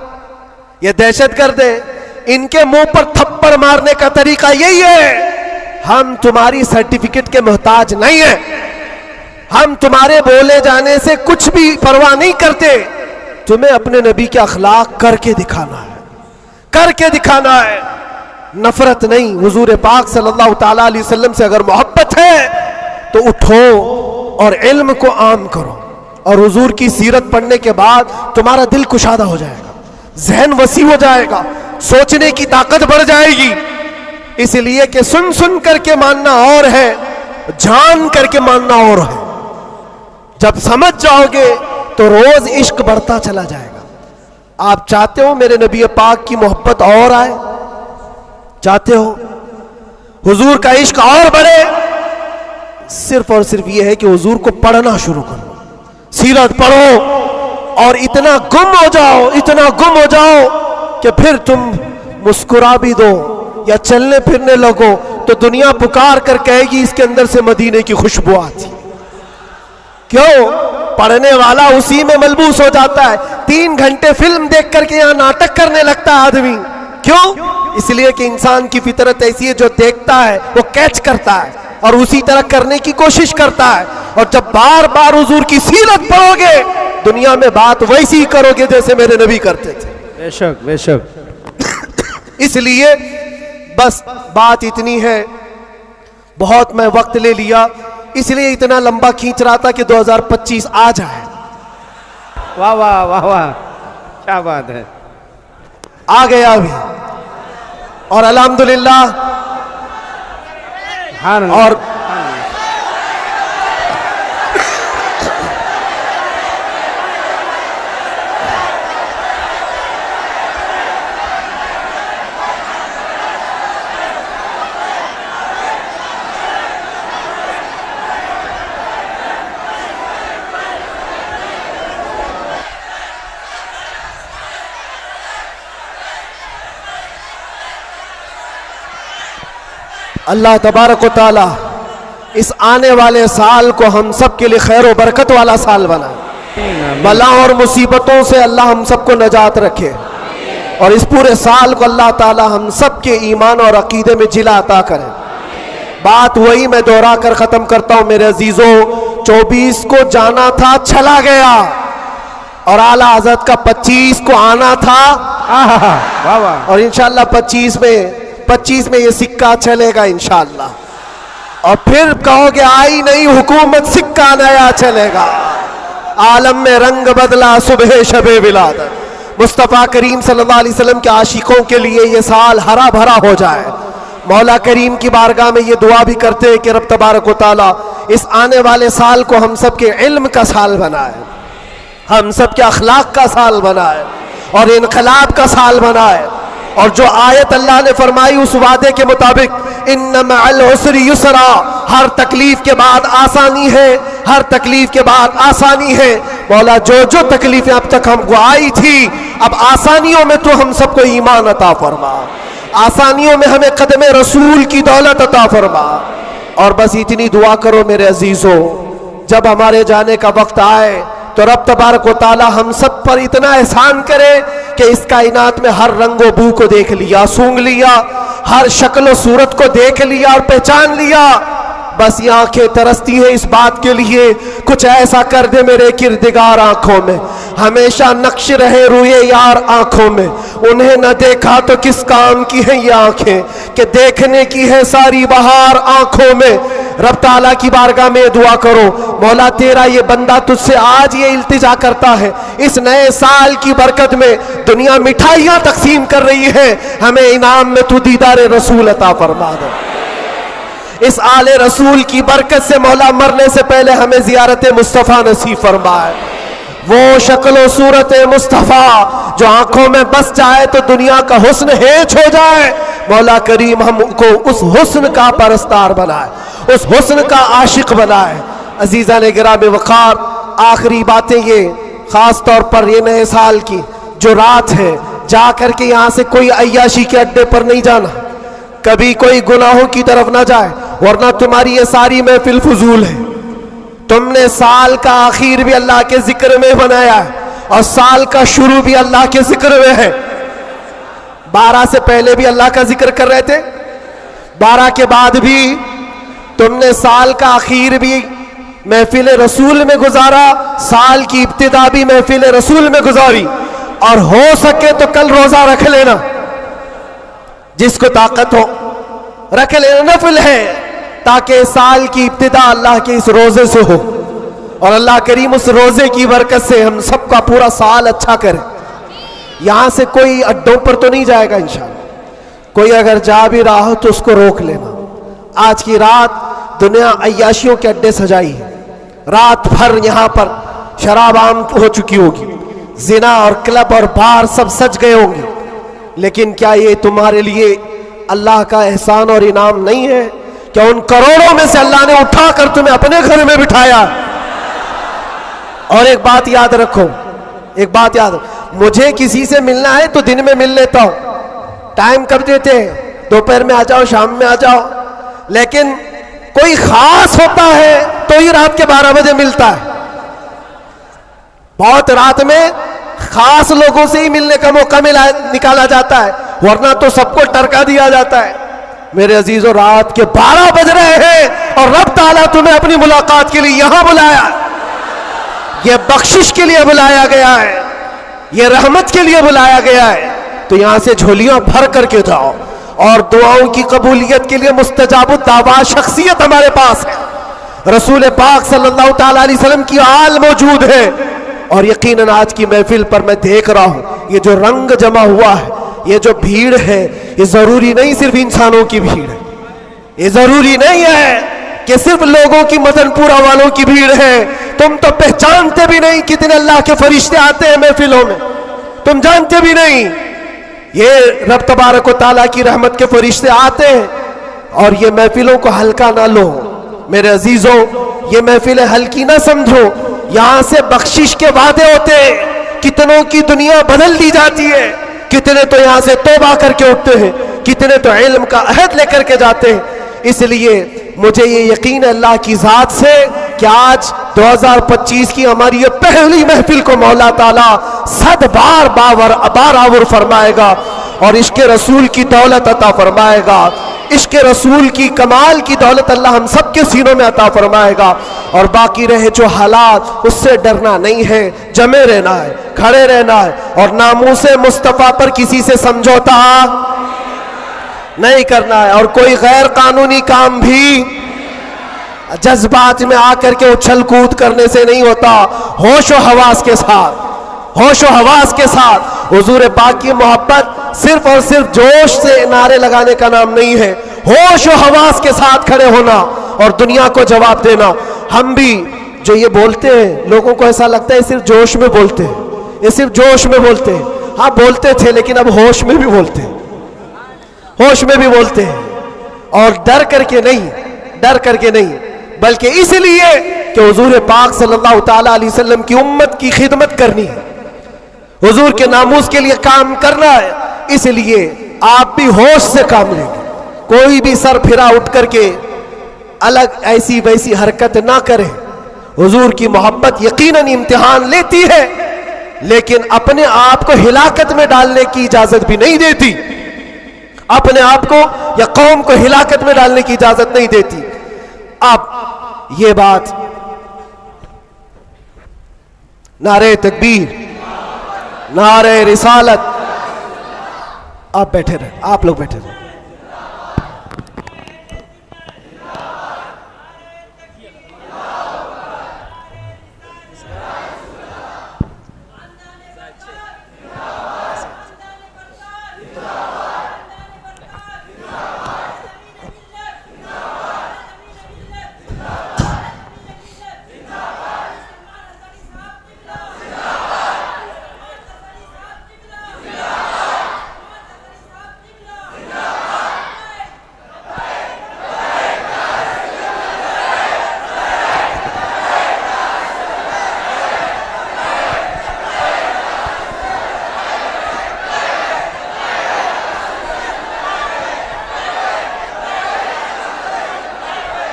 یہ دہشت گرد ہیں، ان کے منہ پر تھپڑ مارنے کا طریقہ یہی ہے۔ ہم تمہاری سرٹیفکیٹ کے محتاج نہیں ہیں، ہم تمہارے بولے جانے سے کچھ بھی پرواہ نہیں کرتے، تمہیں اپنے نبی کے اخلاق کر کے دکھانا ہے، کر کے دکھانا ہے، نفرت نہیں۔ حضور پاک صلی اللہ تعالیٰ علیہ وسلم سے اگر محبت ہے تو اٹھو اور علم کو عام کرو، اور حضور کی سیرت پڑھنے کے بعد تمہارا دل کشادہ ہو جائے گا، ذہن وسیع ہو جائے گا، سوچنے کی طاقت بڑھ جائے گی، اس لیے کہ سن سن کر کے ماننا اور ہے، جان کر کے ماننا اور ہے۔ جب سمجھ جاؤ گے تو روز عشق بڑھتا چلا جائے گا۔ آپ چاہتے ہو میرے نبی پاک کی محبت اور آئے؟ چاہتے ہو حضور کا عشق اور بڑھے؟ صرف اور صرف یہ ہے کہ حضور کو پڑھنا شروع کرو، سیرت پڑھو اور اتنا گم ہو جاؤ، اتنا گم ہو جاؤ کہ پھر تم مسکرا بھی دو یا چلنے پھرنے لگو تو دنیا پکار کر کہے گی اس کے اندر سے مدینے کی خوشبو آتی۔ کیوں؟ پڑھنے والا اسی میں ملبوس ہو جاتا ہے۔ 3 گھنٹے فلم دیکھ کر کے یہاں ناٹک کرنے لگتا ہے آدمی، کیوں؟ اس لیے کہ انسان کی فطرت ایسی ہے، جو دیکھتا ہے وہ کیچ کرتا ہے اور اسی طرح کرنے کی کوشش کرتا ہے، اور جب بار بار حضور کی سیرت پڑھو گے دنیا میں بات ویسی ہی کرو گے جیسے میرے نبی کرتے تھے۔ بے شک بے شک۔ اس لیے بس بات اتنی ہے، بہت میں وقت لے لیا، اس لیے اتنا لمبا کھینچ رہا تھا کہ 2025 آ جائے۔ واہ واہ واہ واہ، کیا بات ہے۔ آ گیا ابھی، اور الحمدللہ، اور اللہ تبارک و تعالی اس آنے والے سال کو ہم سب کے لیے خیر و برکت والا سال بنائے، بلا اور مصیبتوں سے اللہ ہم سب کو نجات رکھے، اور اس پورے سال کو اللہ تعالی ہم سب کے ایمان اور عقیدے میں جلا عطا کرے۔ بات وہی میں دوہرا کر ختم کرتا ہوں میرے عزیزوں، 24 کو جانا تھا چلا گیا، اور اعلیٰ حضرت کا 25 کو آنا تھا، اور انشاءاللہ 25 میں یہ سکہ چلے گا انشاءاللہ، اور پھر کہو گے آئی نہیں حکومت، سکہ نیا چلے گا۔ عالم میں رنگ بدلا صبح شب ولادت، مصطفیٰ کریم صلی اللہ علیہ وسلم کے عاشقوں کے لیے یہ سال ہرا بھرا ہو جائے۔ مولا کریم کی بارگاہ میں یہ دعا بھی کرتے ہیں کہ رب تبارک و تعالی اس آنے والے سال کو ہم سب کے علم کا سال بنائے، ہم سب کے اخلاق کا سال بنائے اور انقلاب کا سال بنائے. اور جو آیت اللہ نے فرمائی اس وعدے کے مطابق ان مع العسر یسرا، ہر تکلیف کے بعد آسانی ہے، ہر تکلیف کے بعد آسانی ہے. مولا جو تکلیفیں اب تک ہم کو آئی تھی، اب آسانیوں میں تو ہم سب کو ایمان عطا فرما، آسانیوں میں ہمیں قدم رسول کی دولت عطا فرما. اور بس اتنی دعا کرو میرے عزیزو، جب ہمارے جانے کا وقت آئے تو رب تبارک و تعالی ہم سب پر اتنا احسان کرے کہ اس کائنات میں ہر رنگ و بو کو دیکھ لیا، سونگ لیا، ہر شکل و صورت کو دیکھ لیا اور پہچان لیا. بس یہ آنکھیں ترستی ہیں اس بات کے لیے کچھ ایسا کر دے میرے کردگار آنکھوں میں، ہمیشہ نقش رہے روئے یار آنکھوں میں. انہیں نہ دیکھا تو کس کام کی ہیں یہ آنکھیں کہ دیکھنے کی ہے ساری بہار آنکھوں میں. رب تعالیٰ کی بارگاہ میں دعا کرو، مولا تیرا یہ بندہ تجھ سے آج یہ التجا کرتا ہے، اس نئے سال کی برکت میں دنیا مٹھائیاں تقسیم کر رہی ہے، ہمیں انعام میں تو دیدار رسول عطا فرما دے. اس آل رسول کی برکت سے مولا مرنے سے پہلے ہمیں زیارت مصطفیٰ نصیب فرمائے. وہ شکل و صورت مصطفیٰ جو آنکھوں میں بس جائے تو دنیا کا حسن ہیچ ہو جائے. مولا کریم ہم کو اس حسن کا پرستار بنائے، اس حسن کا عاشق بنائے. عزیزان گرامی وقار، آخری باتیں یہ، خاص طور پر یہ نئے سال کی جو رات ہے، جا کر کے یہاں سے کوئی عیاشی کے اڈے پر نہیں جانا، کبھی کوئی گناہوں کی طرف نہ جائے، ورنہ تمہاری یہ ساری محفل فضول ہے. تم نے سال کا آخر بھی اللہ کے ذکر میں بنایا ہے اور سال کا شروع بھی اللہ کے ذکر میں ہے. 12 سے پہلے بھی اللہ کا ذکر کر رہے تھے، 12 کے بعد بھی تم نے سال کا آخر بھی محفل رسول میں گزارا، سال کی ابتدا بھی محفل رسول میں گزاری. اور ہو سکے تو کل روزہ رکھ لینا، جس کو طاقت ہو رکھ لینا، نفل ہے، تاکہ سال کی ابتدا اللہ کے اس روزے سے ہو اور اللہ کریم اس روزے کی برکت سے ہم سب کا پورا سال اچھا کرے. یہاں سے کوئی اڈوں پر تو نہیں جائے گا انشاءاللہ، کوئی اگر جا بھی رہا ہو تو اس کو روک لینا. آج کی رات دنیا عیاشیوں کے اڈے سجائی ہے، رات بھر یہاں پر شراب عام ہو چکی ہوگی، زنا اور کلب اور بار سب سج گئے ہوں گے. لیکن کیا یہ تمہارے لیے اللہ کا احسان اور انعام نہیں ہے کہ ان کروڑوں میں سے اللہ نے اٹھا کر تمہیں اپنے گھر میں بٹھایا؟ اور ایک بات یاد رکھو، ایک بات یاد رکھو، مجھے کسی سے ملنا ہے تو دن میں مل لیتا ہوں، ٹائم کر دیتے ہیں، دوپہر میں آ جاؤ، شام میں آ جاؤ. لیکن کوئی خاص ہوتا ہے تو ہی رات کے 12 بجے ملتا ہے. بہت رات میں خاص لوگوں سے ہی ملنے کا موقع نکالا جاتا ہے، ورنہ تو سب کو ٹرکا دیا جاتا ہے. میرے عزیزو، رات کے 12 بج رہے ہیں اور رب تعالیٰ تمہیں اپنی ملاقات کے لیے یہاں بلایا، یہ بخشش کے لیے بلایا گیا ہے، یہ رحمت کے لیے بلایا گیا ہے. تو یہاں سے جھولیاں بھر کر کے جاؤ، اور دعاؤں کی قبولیت کے لیے مستجاب الدعوات شخصیت ہمارے پاس ہے. رسول پاک صلی اللہ تعالیٰ علیہ وسلم کی آل موجود ہے. اور یقیناً آج کی محفل پر میں دیکھ رہا ہوں یہ جو رنگ جمع ہوا ہے، یہ جو بھیڑ ہے، یہ ضروری نہیں صرف انسانوں کی بھیڑ ہے، یہ ضروری نہیں ہے کہ صرف لوگوں کی مدن پورا والوں کی بھیڑ ہے. تم تو پہچانتے بھی نہیں کتنے اللہ کے فرشتے آتے ہیں محفلوں میں، تم جانتے بھی نہیں. یہ رب تبارک و تعالیٰ کی رحمت کے فرشتے آتے ہیں. اور یہ محفلوں کو ہلکا نہ لو میرے عزیزوں، یہ محفلیں ہلکی نہ سمجھو. یہاں سے بخشش کے وعدے ہوتے ہیں، کتنوں کی دنیا بدل دی جاتی ہے، کتنے تو یہاں سے توبہ کر کے اٹھتے ہیں، کتنے تو علم کا عہد لے کر کے جاتے ہیں. اس لیے مجھے یہ یقین ہے اللہ کی ذات سے کہ آج 2025 کی ہماری یہ پہلی محفل کو مولا تعالیٰ 100 بار بارآور فرمائے گا اور عشق رسول کی دولت عطا فرمائے گا. عشق رسول کی کمال کی دولت اللہ ہم سب کے سینوں میں عطا فرمائے گا. اور باقی رہے جو حالات، اس سے ڈرنا نہیں ہے، جمے رہنا ہے، کھڑے رہنا ہے، اور ناموس مصطفیٰ پر کسی سے سمجھوتا نہیں کرنا ہے. اور کوئی غیر قانونی کام بھی جذبات میں آ کر کے اچھل کود کرنے سے نہیں ہوتا. ہوش و حواس کے ساتھ، ہوش و حواس کے ساتھ. حضور پاک کی محبت صرف اور صرف جوش سے نعرے لگانے کا نام نہیں ہے، ہوش و حواس کے ساتھ کھڑے ہونا اور دنیا کو جواب دینا. ہم بھی جو یہ بولتے ہیں لوگوں کو ایسا لگتا ہے صرف جوش میں بولتے ہیں, یہ صرف جوش میں بولتے ہیں. ہاں بولتے تھے لیکن اب ہوش میں بھی بولتے ہیں, ہوش میں بھی بولتے ہیں, اور ڈر کر کے نہیں, بلکہ اس لیے کہ حضور پاک صلی اللہ تعالی علیہ وسلم کی امت کی خدمت کرنی ہے, حضور کے ناموس کے لیے کام کرنا ہے. اس لیے آپ بھی ہوش سے کام لیں گے, کوئی بھی سر پھرا اٹھ کر کے الگ ایسی ویسی حرکت نہ کریں. حضور کی محبت یقیناً امتحان لیتی ہے, لیکن اپنے آپ کو ہلاکت میں ڈالنے کی اجازت بھی نہیں دیتی, اپنے آپ کو یا قوم کو ہلاکت میں ڈالنے کی اجازت نہیں دیتی. اب یہ بات نعرہ تکبیر, نعرہ رسالت, آپ بیٹھے رہے, آپ لوگ بیٹھے رہے.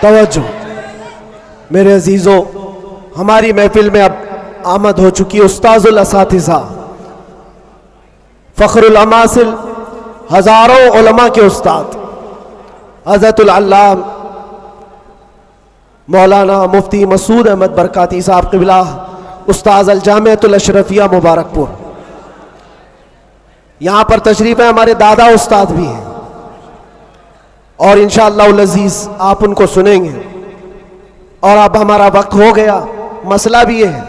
توجہ میرے عزیزوں, ہماری محفل میں اب آمد ہو چکی استاذ الاساتذہ, فخر الاماثل, ہزاروں علماء کے استاد حضرت العلام مولانا مفتی مسعود احمد برکاتی صاحب قبلہ, استاذ الجامعۃ الاشرفیہ مبارک پور. یہاں پر تشریف ہے, ہمارے دادا استاد بھی ہیں, اور انشاءاللہ العزیز آپ ان کو سنیں گے. اور اب ہمارا وقت ہو گیا. مسئلہ بھی یہ ہے,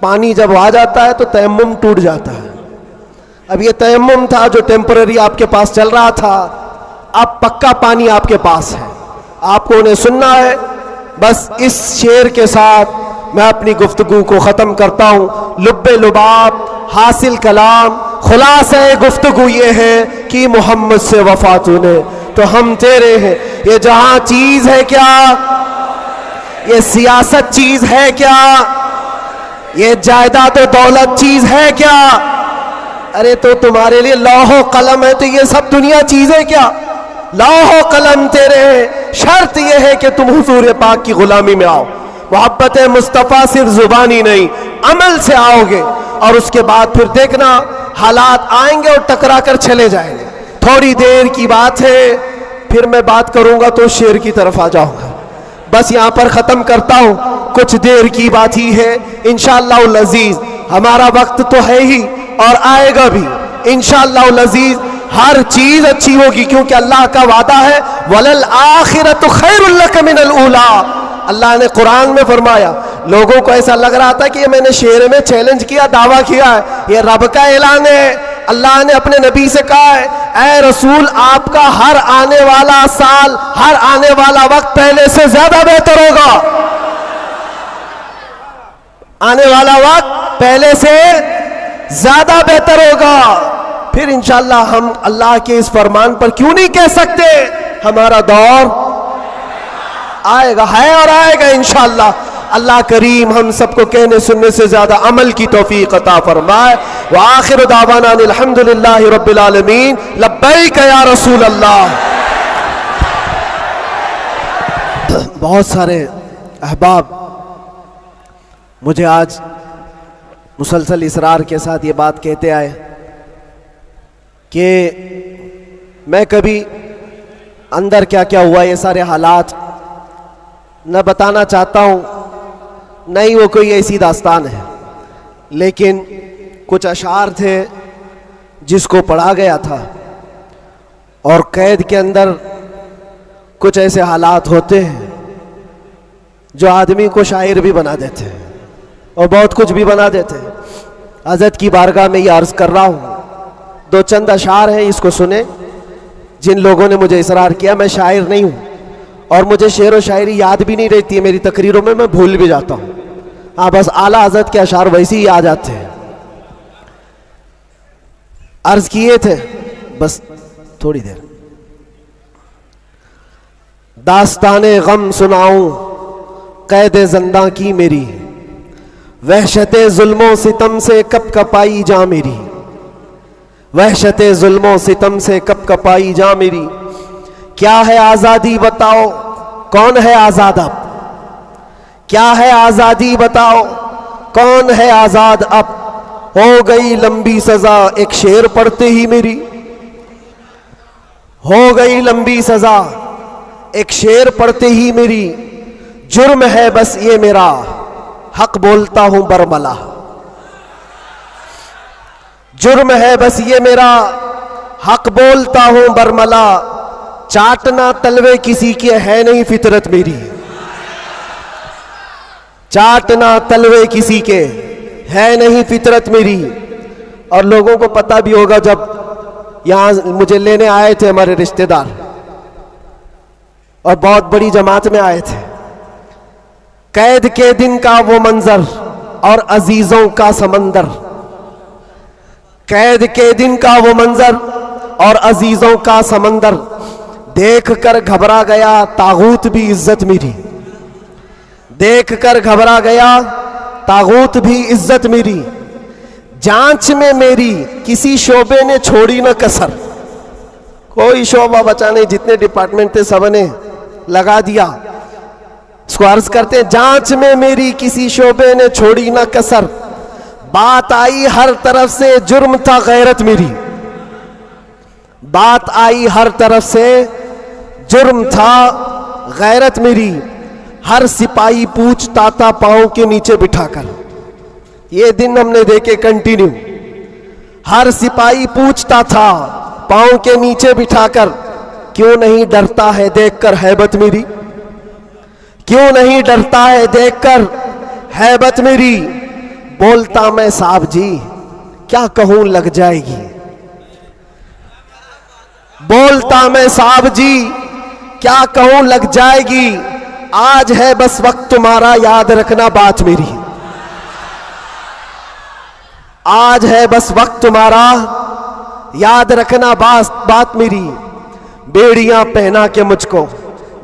پانی جب آ جاتا ہے تو تیمم ٹوٹ جاتا ہے. اب یہ تیمم تھا جو ٹیمپرری آپ کے پاس چل رہا تھا, اب پکا پانی آپ کے پاس ہے, آپ کو انہیں سننا ہے. بس اس شعر کے ساتھ میں اپنی گفتگو کو ختم کرتا ہوں. لب لباب حاصل کلام, خلاصہ گفتگو یہ ہے کہ محمد سے وفا تو نے تو ہم تیرے ہیں. یہ جہاں چیز ہے کیا, یہ سیاست چیز ہے کیا, یہ جائیداد و دولت چیز ہے کیا؟ ارے تو تمہارے لیے لوح و قلم ہے تو یہ سب دنیا چیزیں کیا؟ لوح و قلم تیرے ہیں, شرط یہ ہے کہ تم حضور پاک کی غلامی میں آؤ. محبت مصطفیٰ صرف زبانی نہیں, عمل سے آؤ گے, اور اس کے بعد پھر دیکھنا حالات آئیں گے اور ٹکرا کر چلے جائیں گے. تھوڑی دیر کی بات ہے, پھر میں بات کروں گا تو شعر کی طرف آ جاؤں گا. بس یہاں پر ختم کرتا ہوں, کچھ دیر کی بات ہی ہے. انشاءاللہ العزیز ہمارا وقت تو ہے ہی اور آئے گا بھی انشاءاللہ العزیز. ہر چیز اچھی ہوگی کیونکہ اللہ کا وعدہ ہے وَلَلْآخِرَةُ خَيْرٌ لَكَ مِنَ الْأُولَىٰ. اللہ نے قرآن میں فرمایا, لوگوں کو ایسا لگ رہا تھا کہ یہ میں نے شعر میں چیلنج کیا, دعویٰ کیا ہے, یہ رب کا اعلان ہے. اللہ نے اپنے نبی سے کہا ہے, اے رسول آپ کا ہر آنے والا سال, ہر آنے والا وقت پہلے سے زیادہ بہتر ہوگا. آنے والا وقت پہلے سے زیادہ بہتر ہوگا. پھر انشاءاللہ ہم اللہ کے اس فرمان پر کیوں نہیں کہہ سکتے ہمارا دور آئے گا, ہے اور آئے گا انشاءاللہ. اللہ کریم ہم سب کو کہنے سننے سے زیادہ عمل کی توفیق عطا فرمائے. وآخر دعوانا الحمدللہ رب العالمین. لبیک یا رسول اللہ. بہت سارے احباب مجھے آج مسلسل اصرار کے ساتھ یہ بات کہتے آئے کہ میں کبھی اندر کیا کیا ہوا یہ سارے حالات نہ بتانا چاہتا ہوں, نہیں وہ کوئی ایسی داستان ہے, لیکن کچھ اشعار تھے جس کو پڑھا گیا تھا, اور قید کے اندر کچھ ایسے حالات ہوتے ہیں جو آدمی کو شاعر بھی بنا دیتے ہیں اور بہت کچھ بھی بنا دیتے ہیں. حضرت کی بارگاہ میں یہ عرض کر رہا ہوں, دو چند اشعار ہیں, اس کو سنیں. جن لوگوں نے مجھے اصرار کیا, میں شاعر نہیں ہوں اور مجھے شعر و شاعری یاد بھی نہیں رہتی ہے میری تقریروں میں بھول بھی جاتا ہوں. ہاں بس اعلیٰ حضرت کے اشعار ویسے ہی آ جاتے ہیں. عرض کیے تھے بس تھوڑی دیر. داستان غم سناؤں قید زندہ کی میری, وحشت ظلم و ستم سے کب کپائی جا میری, وحشت ظلم و ستم سے کب کپائی جا میری. کیا ہے آزادی بتاؤ, کون ہے آزاد اب, کیا ہے آزادی بتاؤ, کون ہے آزاد اب. ہو گئی لمبی سزا ایک شعر پڑھتے ہی میری, ہو گئی لمبی سزا ایک شعر پڑھتے ہی میری. جرم ہے بس یہ میرا حق بولتا ہوں برملا, جرم ہے بس یہ میرا حق بولتا ہوں برملا. چاٹنا تلوے کسی کے ہے نہیں فطرت میری, چاٹنا تلوے کسی کے ہے نہیں فطرت میری. اور لوگوں کو پتہ بھی ہوگا, جب یہاں مجھے لینے آئے تھے ہمارے رشتہ دار اور بہت بڑی جماعت میں آئے تھے, قید کے دن کا وہ منظر اور عزیزوں کا سمندر, قید کے دن کا وہ منظر اور عزیزوں کا سمندر. دیکھ کر گھبرا گیا طاغوت بھی عزت میری, دیکھ کر گھبرا گیا طاغوت بھی عزت میری. جانچ میں میری کسی شعبے نے چھوڑی نہ کسر, کوئی شعبہ بچا نہیں, جتنے ڈپارٹمنٹ تھے سب نے لگا دیا. اس کو عرض کرتے ہیں جانچ میں میری کسی شعبے نے چھوڑی نہ کسر. بات آئی ہر طرف سے جرم تھا غیرت میری, بات آئی ہر طرف سے جرم تھا غیرت میری. ہر سپاہی پوچھتا تھا پاؤں کے نیچے بٹھا کر, یہ دن ہم نے دیکھے کنٹینیو. ہر سپاہی پوچھتا تھا پاؤں کے نیچے بٹھا کر, کیوں نہیں ڈرتا ہے دیکھ کر ہیبت میری, کیوں نہیں ڈرتا ہے دیکھ کر ہیبت میری. بولتا میں صاحب جی کیا کہوں لگ جائے گی, بولتا میں صاحب جی کیا کہوں لگ جائے گی. آج ہے بس وقت تمہارا یاد رکھنا بات میری, آج ہے بس وقت تمہارا یاد رکھنا بات میری. بیڑیاں پہنا کے مجھ کو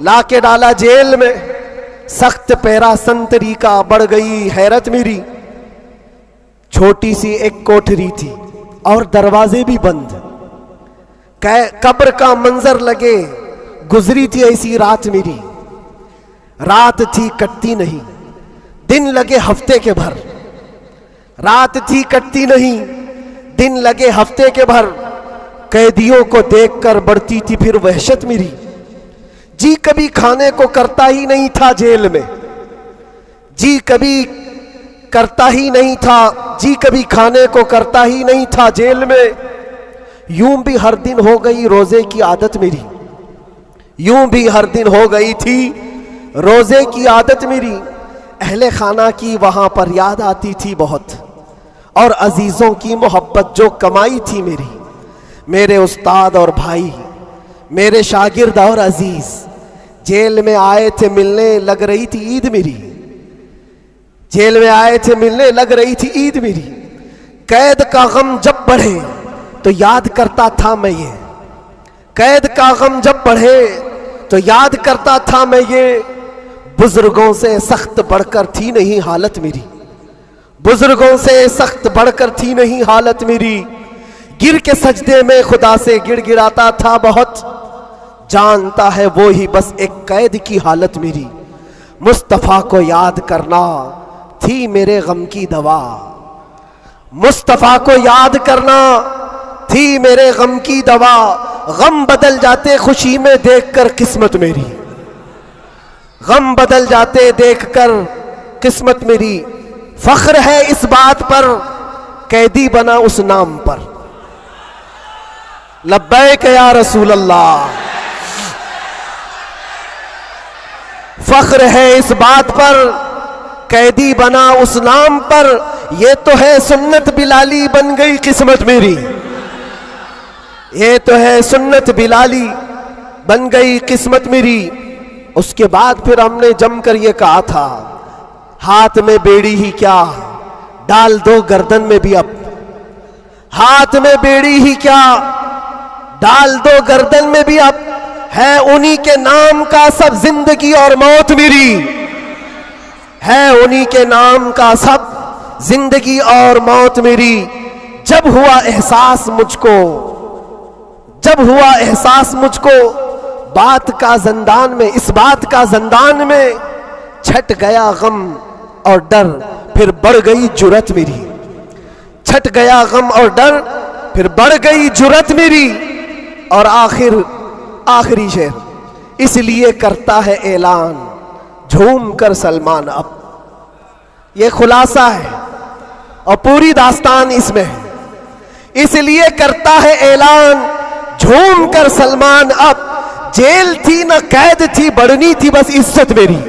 لا کے ڈالا جیل میں, سخت پیرا سنتری کا بڑھ گئی حیرت میری. چھوٹی سی ایک کوٹھری تھی اور دروازے بھی بند, قبر کا منظر لگے گزری تھی ایسی رات میری. رات تھی کٹتی نہیں دن لگے ہفتے کے بھر, رات تھی کٹتی نہیں دن لگے ہفتے کے بھر. قیدیوں کو دیکھ کر بڑھتی تھی پھر وحشت میری. جی کبھی کھانے کو کرتا ہی نہیں تھا جیل میں, جی کبھی کرتا ہی نہیں تھا, جی کبھی کھانے کو کرتا ہی نہیں تھا جیل میں. یوں بھی ہر دن ہو گئی روزے کی عادت میری, یوں بھی ہر دن ہو گئی تھی روزے کی عادت میری. اہل خانہ کی وہاں پر یاد آتی تھی بہت, اور عزیزوں کی محبت جو کمائی تھی میری. میرے استاد اور بھائی, میرے شاگرد اور عزیز جیل میں آئے تھے ملنے, لگ رہی تھی عید میری, جیل میں آئے تھے ملنے لگ رہی تھی عید میری. قید کا غم جب بڑھے تو یاد کرتا تھا میں یہ, قید کا غم جب بڑھے تو یاد کرتا تھا میں یہ. بزرگوں سے سخت بڑھ کر تھی نہیں حالت میری, بزرگوں سے سخت بڑھ کر تھی نہیں حالت میری. گر کے سجدے میں خدا سے گڑ گڑاتا تھا بہت, جانتا ہے وہی بس ایک قید کی حالت میری. مصطفیٰ کو یاد کرنا تھی میرے غم کی دوا, مصطفیٰ کو یاد کرنا تھی میرے غم کی دوا. غم بدل جاتے خوشی میں دیکھ کر قسمت میری, غم بدل جاتے دیکھ کر قسمت میری. فخر ہے اس بات پر قیدی بنا اس نام پر. لبیک یا رسول اللہ. فخر ہے اس بات پر قیدی بنا اس نام پر. یہ تو ہے سنت بلالی بن گئی قسمت میری, یہ تو ہے سنت بلالی بن گئی قسمت میری. اس کے بعد پھر ہم نے جم کر یہ کہا تھا ہاتھ میں بیڑی ہی کیا ڈال دو گردن میں بھی اب، ہاتھ میں بیڑی ہی کیا ڈال دو گردن میں بھی اب، ہے انہی کے نام کا سب زندگی اور موت میری، ہے انہی کے نام کا سب زندگی اور موت میری۔ جب ہوا احساس مجھ کو، جب ہوا احساس مجھ کو بات کا زندان میں، اس بات کا زندان میں، چھٹ گیا غم اور ڈر پھر بڑھ گئی جرت میری، چھٹ گیا غم اور ڈر پھر بڑھ گئی جرت میری۔ اور آخری شعر، اس لیے کرتا ہے اعلان جھوم کر سلمان اب، یہ خلاصہ ہے اور پوری داستان اس میں ہے۔ اس لیے کرتا ہے اعلان جھوم کر سلمان اب، جیل تھی نہ قید تھی بڑھنی تھی بس عزت میری۔